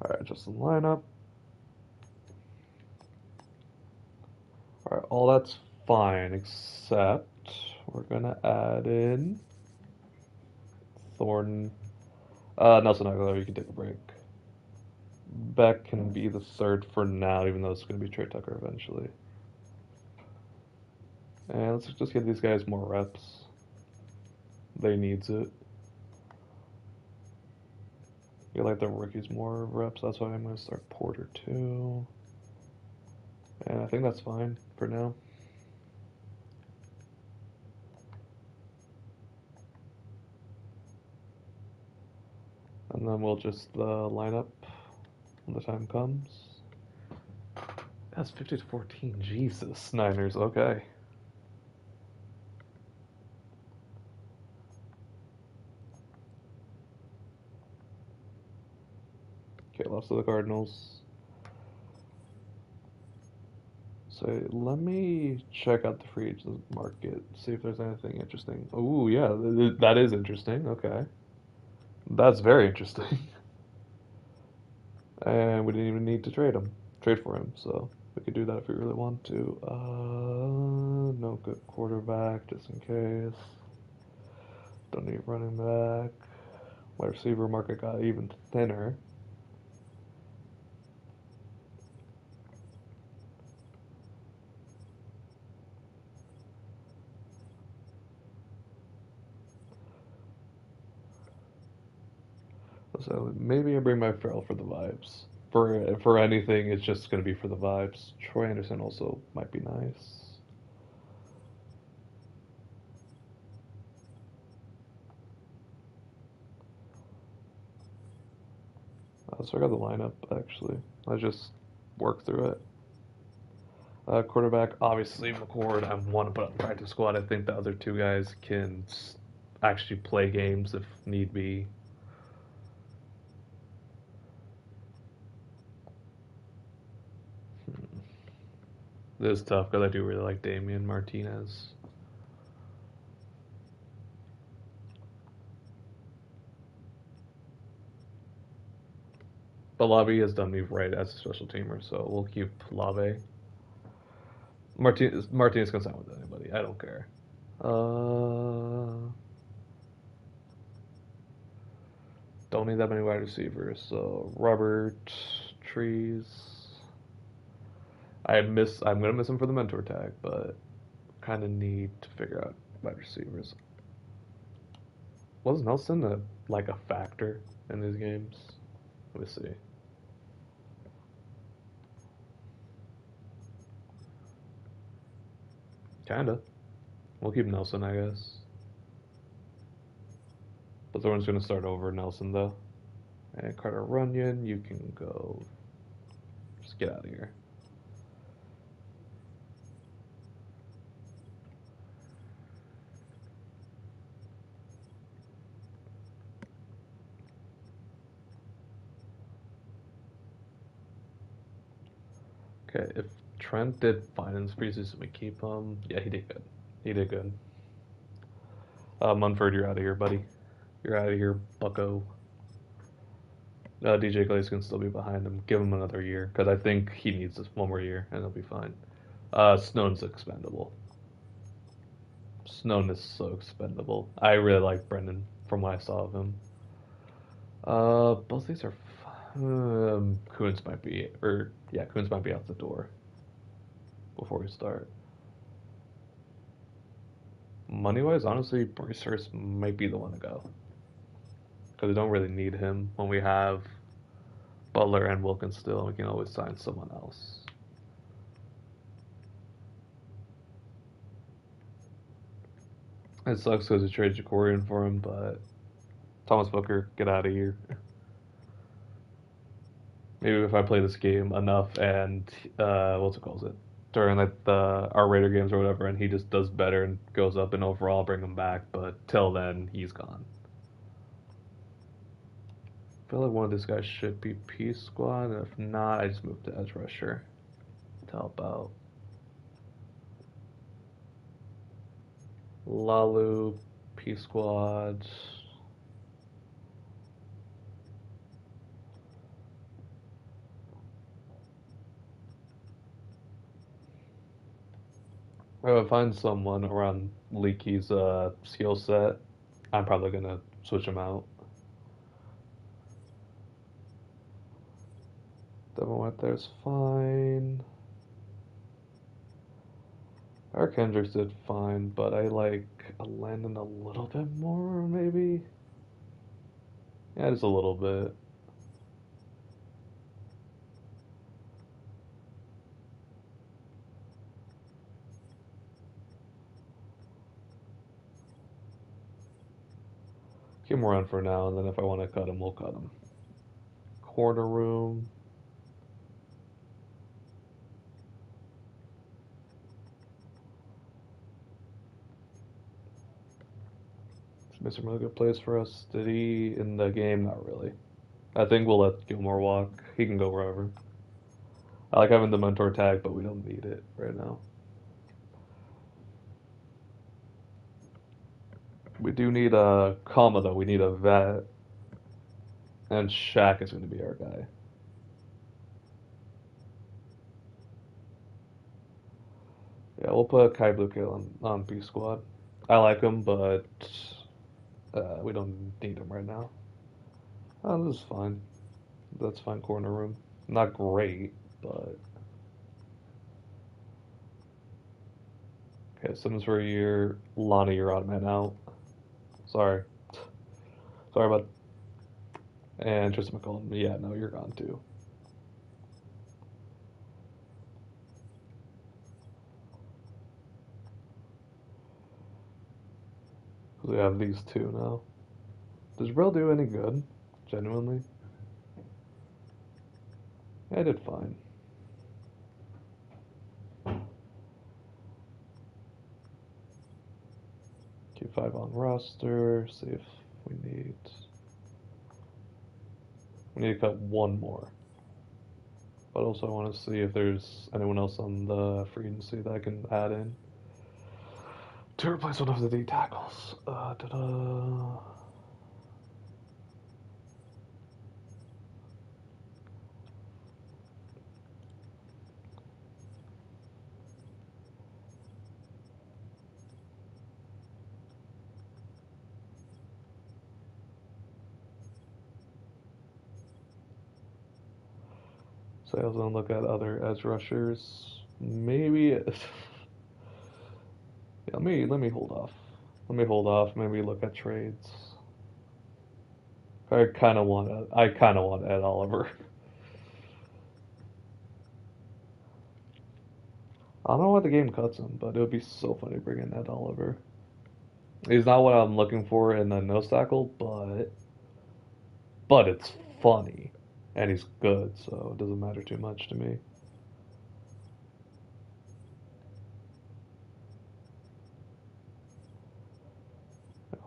All right, just the lineup. All right, all that's fine except we're gonna add in Thornton. Nelson Aguilar, you can take a break. Beck can be the third for now, even though it's going to be Trey Tucker eventually. And let's just give these guys more reps. They needs it. You like the rookies more reps, that's why I'm going to start Porter too. And I think that's fine for now. And then we'll just line up when the time comes. That's 50 to 14. Jesus, Niners. Okay. Okay, lost to the Cardinals. So let me check out the free agent market, see if there's anything interesting. Oh yeah, that is interesting. Okay, that's very interesting. And we didn't even need to trade for him. So we could do that if we really want to. No good quarterback, just in case. Don't need running back. Wide receiver market got even thinner. So maybe I bring my Farrell for the vibes. For anything, it's just gonna be for the vibes. Troy Anderson also might be nice. So I got the lineup actually. I just work through it. Quarterback, obviously McCord. I want to put on practice squad. I think the other two guys can actually play games if need be. This is tough because I do really like Damian Martinez. But Lobby has done me right as a special teamer, so we'll keep Lave. Martinez can sign with anybody. I don't care. Don't need that many wide receivers. So Robert Trees. I'm gonna miss him for the mentor tag, but kind of need to figure out wide receivers. Was Nelson like a factor in these games? Let me see. Kinda. We'll keep Nelson, I guess. But everyone's gonna start over Nelson though. And Carter Runyon, you can go. Just get out of here. Okay, if Trent did fine in this preseason. We keep him. Yeah, he did good. He did good. Munford, you're out of here, buddy. You're out of here, bucko. DJ Glaze can still be behind him. Give him another year, because I think he needs this one more year, and he'll be fine. Snowden's expendable. Snowden is so expendable. I really like Brendan from what I saw of him. Both these are. Coons might be, or yeah, Coons might be out the door before we start. Money wise, honestly, Bracers might be the one to go because we don't really need him when we have Butler and Wilkins still, and we can always sign someone else. It sucks because we traded Jacorian for him, but Thomas Booker, get out of here. Maybe if I play this game enough and what's it called it during like the our Raider games or whatever, and he just does better and goes up in overall, I'll bring him back. But till then, he's gone. I feel like one of these guys should be P squad, and if not, I just move to edge rusher to help out. Lalu, P squad. If I find someone around Leaky's skill set, I'm probably gonna switch him out. Devin White there's fine. Eric Hendricks did fine, but I like Landon a little bit more, maybe. Yeah, just a little bit. Keep him around for now, and then if I want to cut him, we'll cut him. Corner room. He's made some really good plays for us. Did he in the game? Not really. I think we'll let Gilmore walk. He can go wherever. I like having the mentor tag, but we don't need it right now. We do need a comma though. We need a vet, and Shaq is going to be our guy. Yeah, we'll put Kai Blue on B squad. I like him, but we don't need him right now. Oh, this is fine. That's fine. Corner room, not great, but okay. Simmons for a year. Lonnie, you're odd man out. Sorry, sorry about. And Tristan McCollum. Yeah, no, you're gone too. We have these two now. Does Brill do any good? Genuinely? Yeah, I did fine. Keep 5 on roster. See if we need. We need to cut one more. But also, I want to see if there's anyone else on the free agency that I can add in to replace one of the D tackles. So I was gonna look at other edge rushers. Maybe. Yeah, let me hold off. Let me hold off. Maybe look at trades. I kind of want Ed Oliver. I don't know why the game cuts him, but it would be so funny to bring in Ed Oliver. He's not what I'm looking for in the nose tackle, but it's funny, and he's good, so it doesn't matter too much to me.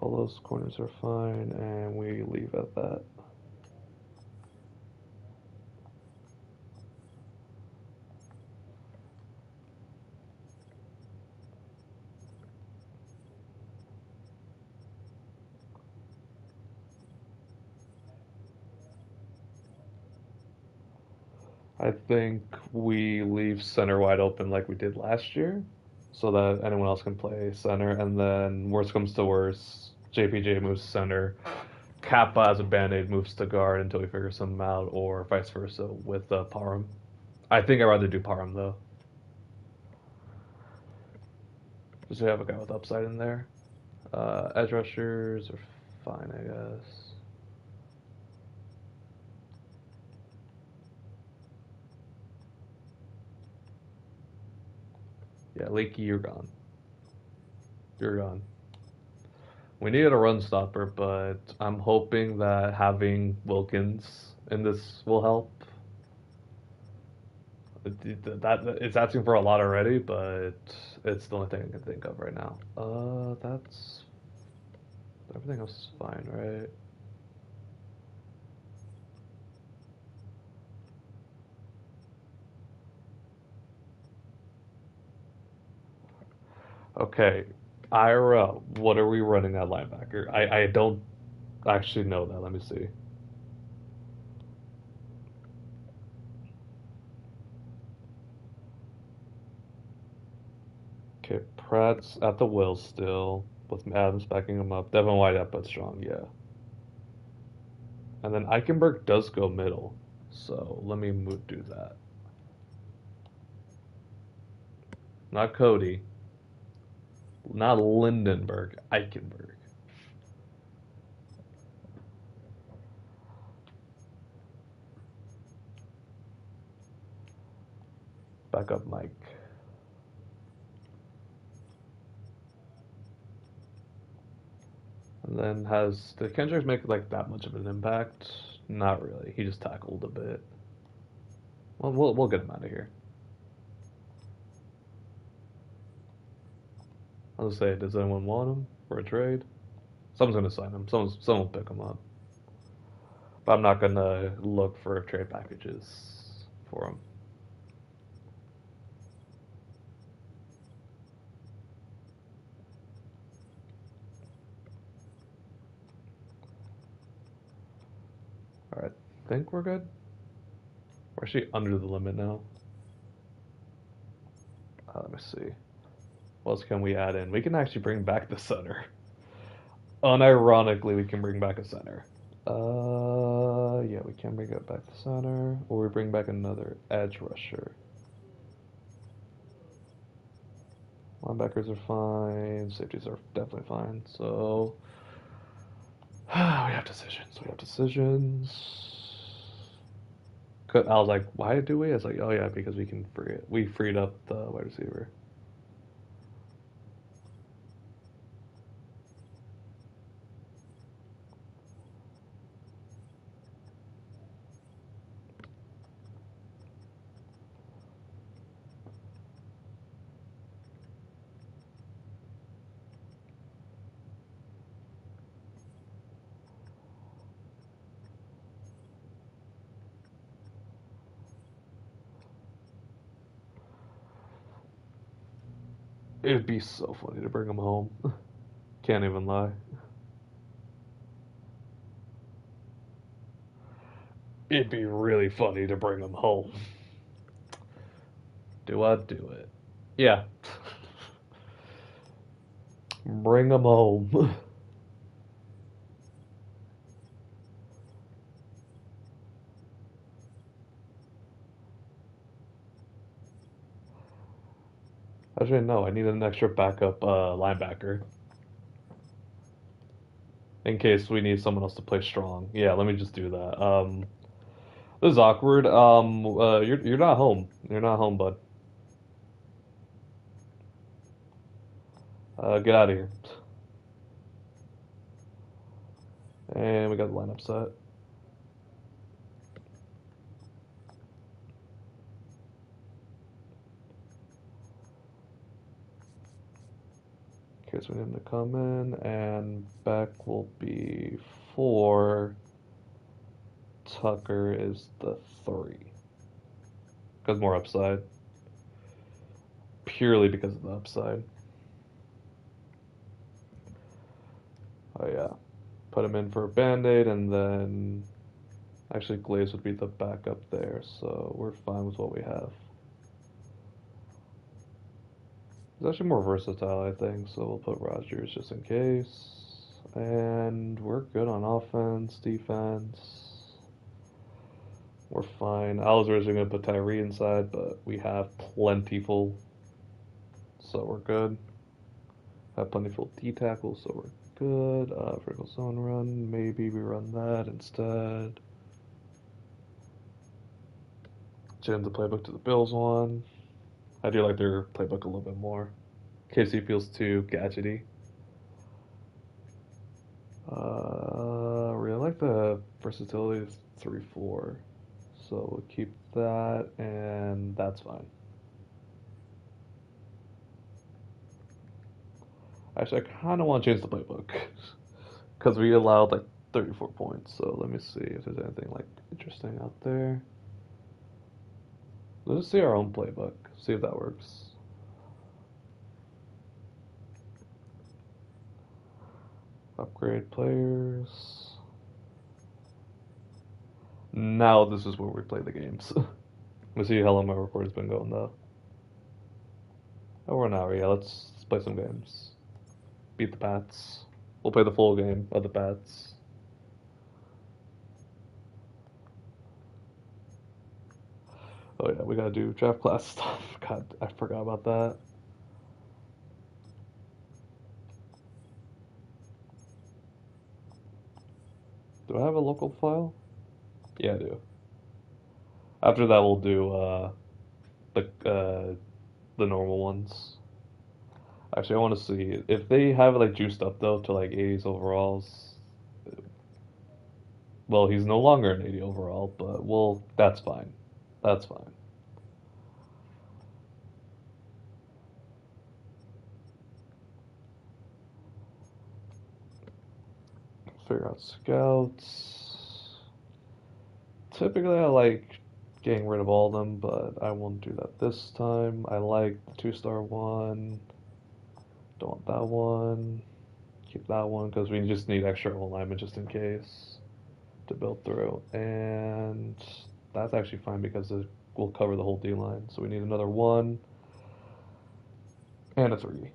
All those corners are fine, and we leave at that. I think we leave center wide open like we did last year, so that anyone else can play center. And then worst comes to worst, JPJ moves to center. Kappa as a band-aid moves to guard until we figure something out, or vice versa with Parham. I think I'd rather do Parham though, because we have a guy with upside in there. Edge rushers are fine, I guess. Yeah, Lakey, you're gone. You're gone. We needed a run stopper, but I'm hoping that having Wilkins in this will help. That it's asking for a lot already, but it's the only thing I can think of right now. That's everything else is fine, right? Okay, IRL. What are we running at linebacker? I don't actually know that. Let me see. Okay, Pratt's at the wheel still with Adams backing him up. Devin White up but strong, yeah. And then Eichenberg does go middle, so let me do that. Not Cody, not Lindenberg, Eichenberg. Back up Mike. And then did Kendricks make like that much of an impact? Not really. He just tackled a bit. Well, we'll get him out of here. I'll just say, does anyone want him for a trade? Someone's gonna sign him. Someone will pick him up. But I'm not gonna look for trade packages for him. All right, think we're good. We're actually under the limit now. Let me see. What else can we add in? We can actually bring back the center. Unironically, we can bring back a center. Yeah, we can bring it back to center, or we bring back another edge rusher. Linebackers are fine. Safeties are definitely fine. So we have decisions. We have decisions. I was like, why do we? I was like, oh yeah, because we can free it. We freed up the wide receiver. It'd be so funny to bring him home. Can't even lie. It'd be really funny to bring him home. Do I do it? Yeah. Bring him home. Actually, no. I need an extra backup linebacker in case we need someone else to play strong. Yeah, let me just do that. This is awkward. You're not home. You're not home, bud. Get out of here. And we got the lineup set. In case we need him to come in, and back will be 4. Tucker is the 3. Because more upside. Purely because of the upside. Oh yeah. Put him in for a band-aid, and then Actually, Glaze would be the backup there, so we're fine with what we have. It's actually more versatile, I think, so we'll put Rodgers just in case. And we're good on offense, defense. We're fine. I was originally going to put Tyree inside, but we have plentiful, so we're good. Have plentiful D tackles, so we're good. Vertical zone run, maybe we run that instead. Change the playbook to the Bills one. I do like their playbook a little bit more. KC feels too gadgety. Really like the versatility of 3-4. So we'll keep that, and that's fine. Actually, I kind of want to change the playbook because we allowed like 34 points. So let me see if there's anything like interesting out there. Let's just see our own playbook, see if that works. Upgrade players. Now this is where we play the games. Let's see how long my recording's been going though. Over an hour, yeah. Let's play some games. Beat the Pats. We'll play the full game of the Pats. Oh yeah, we gotta do draft class stuff. God, I forgot about that. Do I have a local file? Yeah, I do. After that, we'll do the normal ones. Actually, I want to see if they have it like juiced up though to like 80s overalls. Well, he's no longer an 80 overall, but well, that's fine. That's fine. Figure out scouts. Typically, I like getting rid of all of them, but I won't do that this time. I like the 2-star one. Don't want that one. Keep that one because we just need extra alignment just in case to build through. And that's actually fine because it will cover the whole D line. So we need another one and a 3.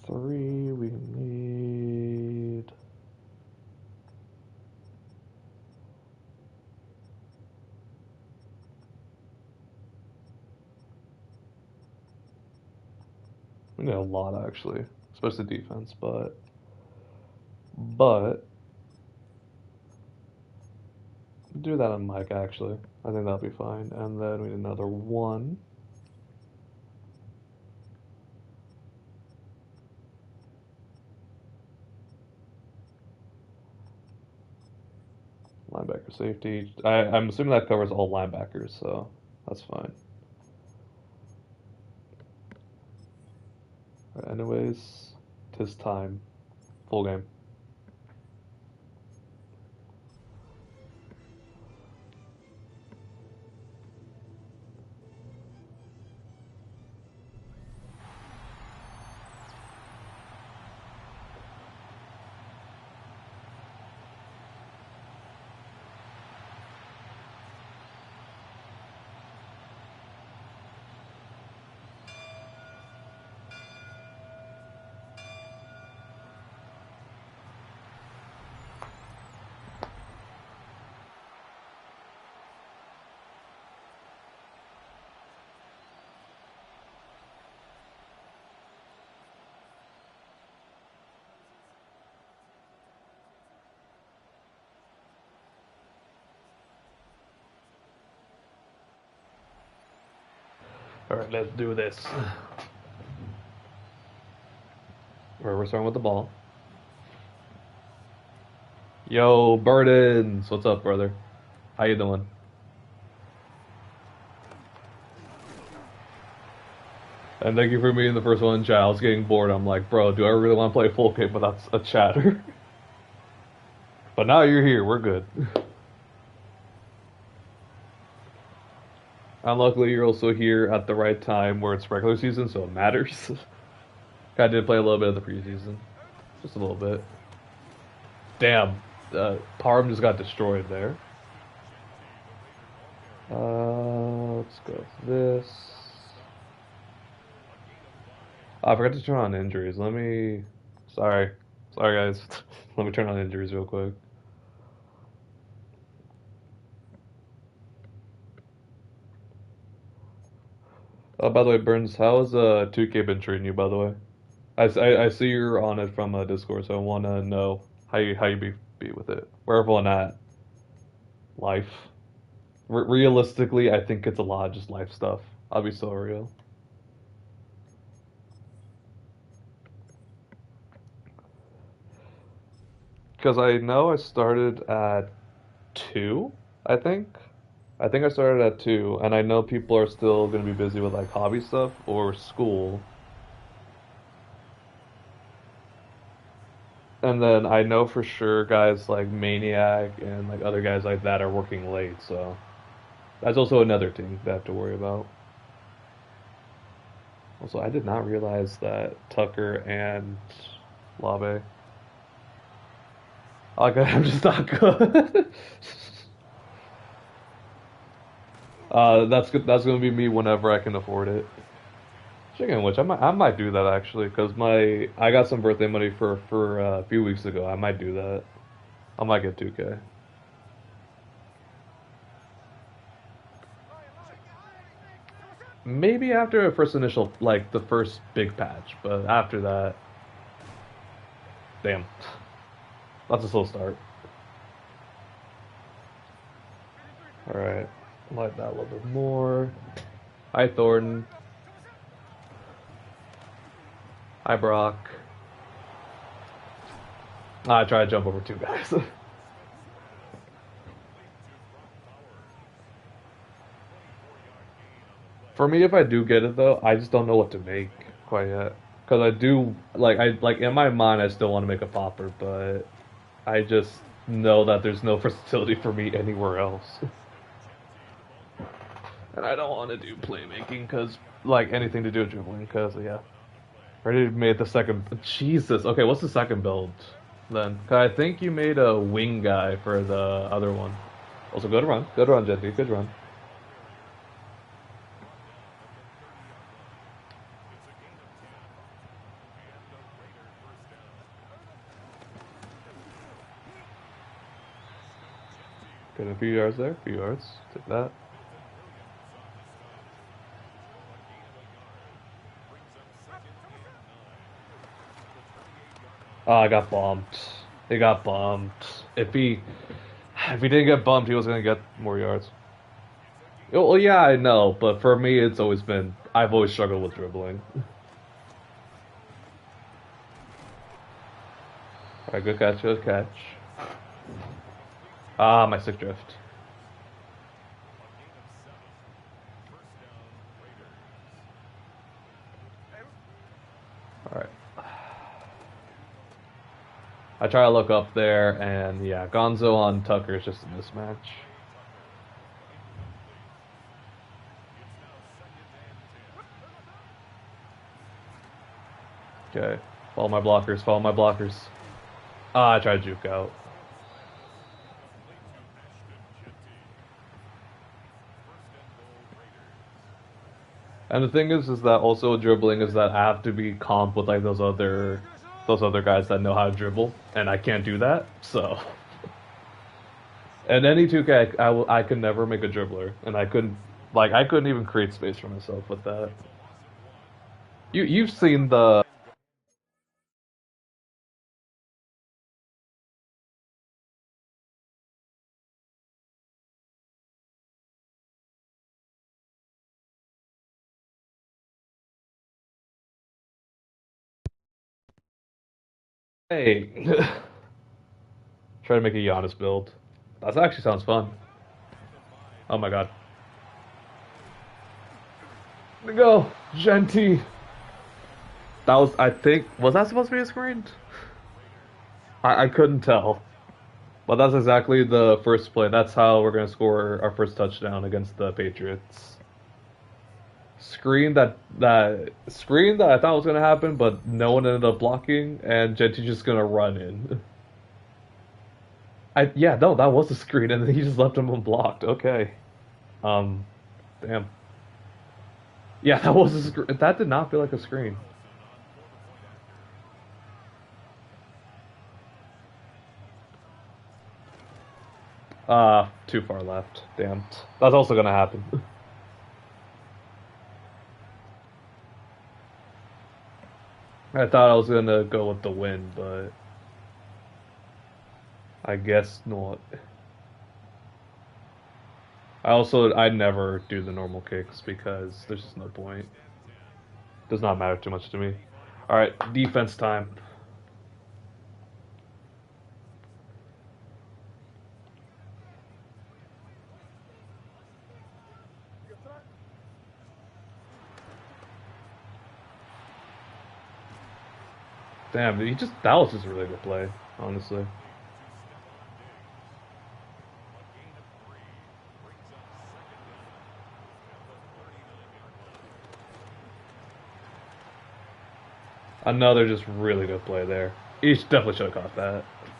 3, we need. We need a lot actually, especially defense, but do that on Mike actually. I think that'll be fine. And then we need another one. Linebacker safety. I'm assuming that covers all linebackers, so that's fine. Right, anyways, tis time. Full game. All right, let's do this. We're starting with the ball. Yo, Burdens, what's up, brother? How you doing? And thank you for being the first one in chat. I was getting bored. I'm like, bro, do I really want to play a full game without a chatter? But now you're here. We're good. And luckily, you're also here at the right time where it's regular season, so it matters. I did play a little bit of the preseason. Just a little bit. Damn. Parham just got destroyed there. Let's go with this. Oh, I forgot to turn on injuries. Let me. Sorry. Sorry, guys. Let me turn on injuries real quick. Oh, by the way, Burns, how has 2K been treating you, by the way? I see you're on it from Discord, so I want to know how you be with it. Where everyone at? Life. Realistically, I think it's a lot of just life stuff. I'll be so real. Because I know I started at 2, I think. I think I started at 2, and I know people are still going to be busy with like hobby stuff or school. And then I know for sure guys like Maniac and like other guys like that are working late, so that's also another thing to have to worry about. Also, I did not realize that Tucker and Labe. Like, I'm just not good. That's good. That's gonna be me whenever I can afford it. Speaking of which, I might do that actually, cause I got some birthday money for a few weeks ago. I might do that. I might get 2K. Maybe after a first initial, like the first big patch, but after that, damn, that's a slow start. All right, like that a little bit more. Hi Thornton. Hi Brock. I try to jump over 2 guys. For me, if I do get it though, I just don't know what to make quite yet. Cause I do like in my mind I still want to make a popper, but I just know that there's no versatility for me anywhere else. And I don't want to do playmaking because like anything to do with dribbling. Cause yeah, already made the second. Jesus. Okay, what's the second build then? 'Cause I think you made a wing guy for the other one. Also, good run, Genty, good run. Get a few yards there, a few yards. Take that. Oh, I got bumped. He got bumped. If he didn't get bumped, he was gonna get more yards. Well, yeah, I know, but for me, it's always been I've always struggled with dribbling. All right, good catch, good catch. Ah, my sick drift. All right, I try to look up there, and yeah, Gonzo on Tucker is just a mismatch. Okay, follow my blockers, follow my blockers. Ah, I tried to juke out. And the thing is that also dribbling is that I have to be comp with like those other guys that know how to dribble, and I can't do that. So, and any 2K, I could never make a dribbler, and I couldn't even create space for myself with that. You've seen the hey, try to make a Giannis build. That actually sounds fun. Oh my god, go, Genty. That was I think was that supposed to be a screen? I couldn't tell. But that's exactly the first play. That's how we're going to score our first touchdown against the Patriots. Screen that I thought was going to happen, but no one ended up blocking, and Genty just going to run in. Yeah, no, that was a screen, and he just left him unblocked. Okay. Um, damn. Yeah, that was a screen. That did not feel like a screen. Too far left. Damn. That's also gonna happen. I thought I was gonna go with the win, but I guess not. I never do the normal kicks because there's just no point. Does not matter too much to me. All right, defense time. Damn, that was just a really good play, honestly. Another just really good play there. He definitely should have caught that.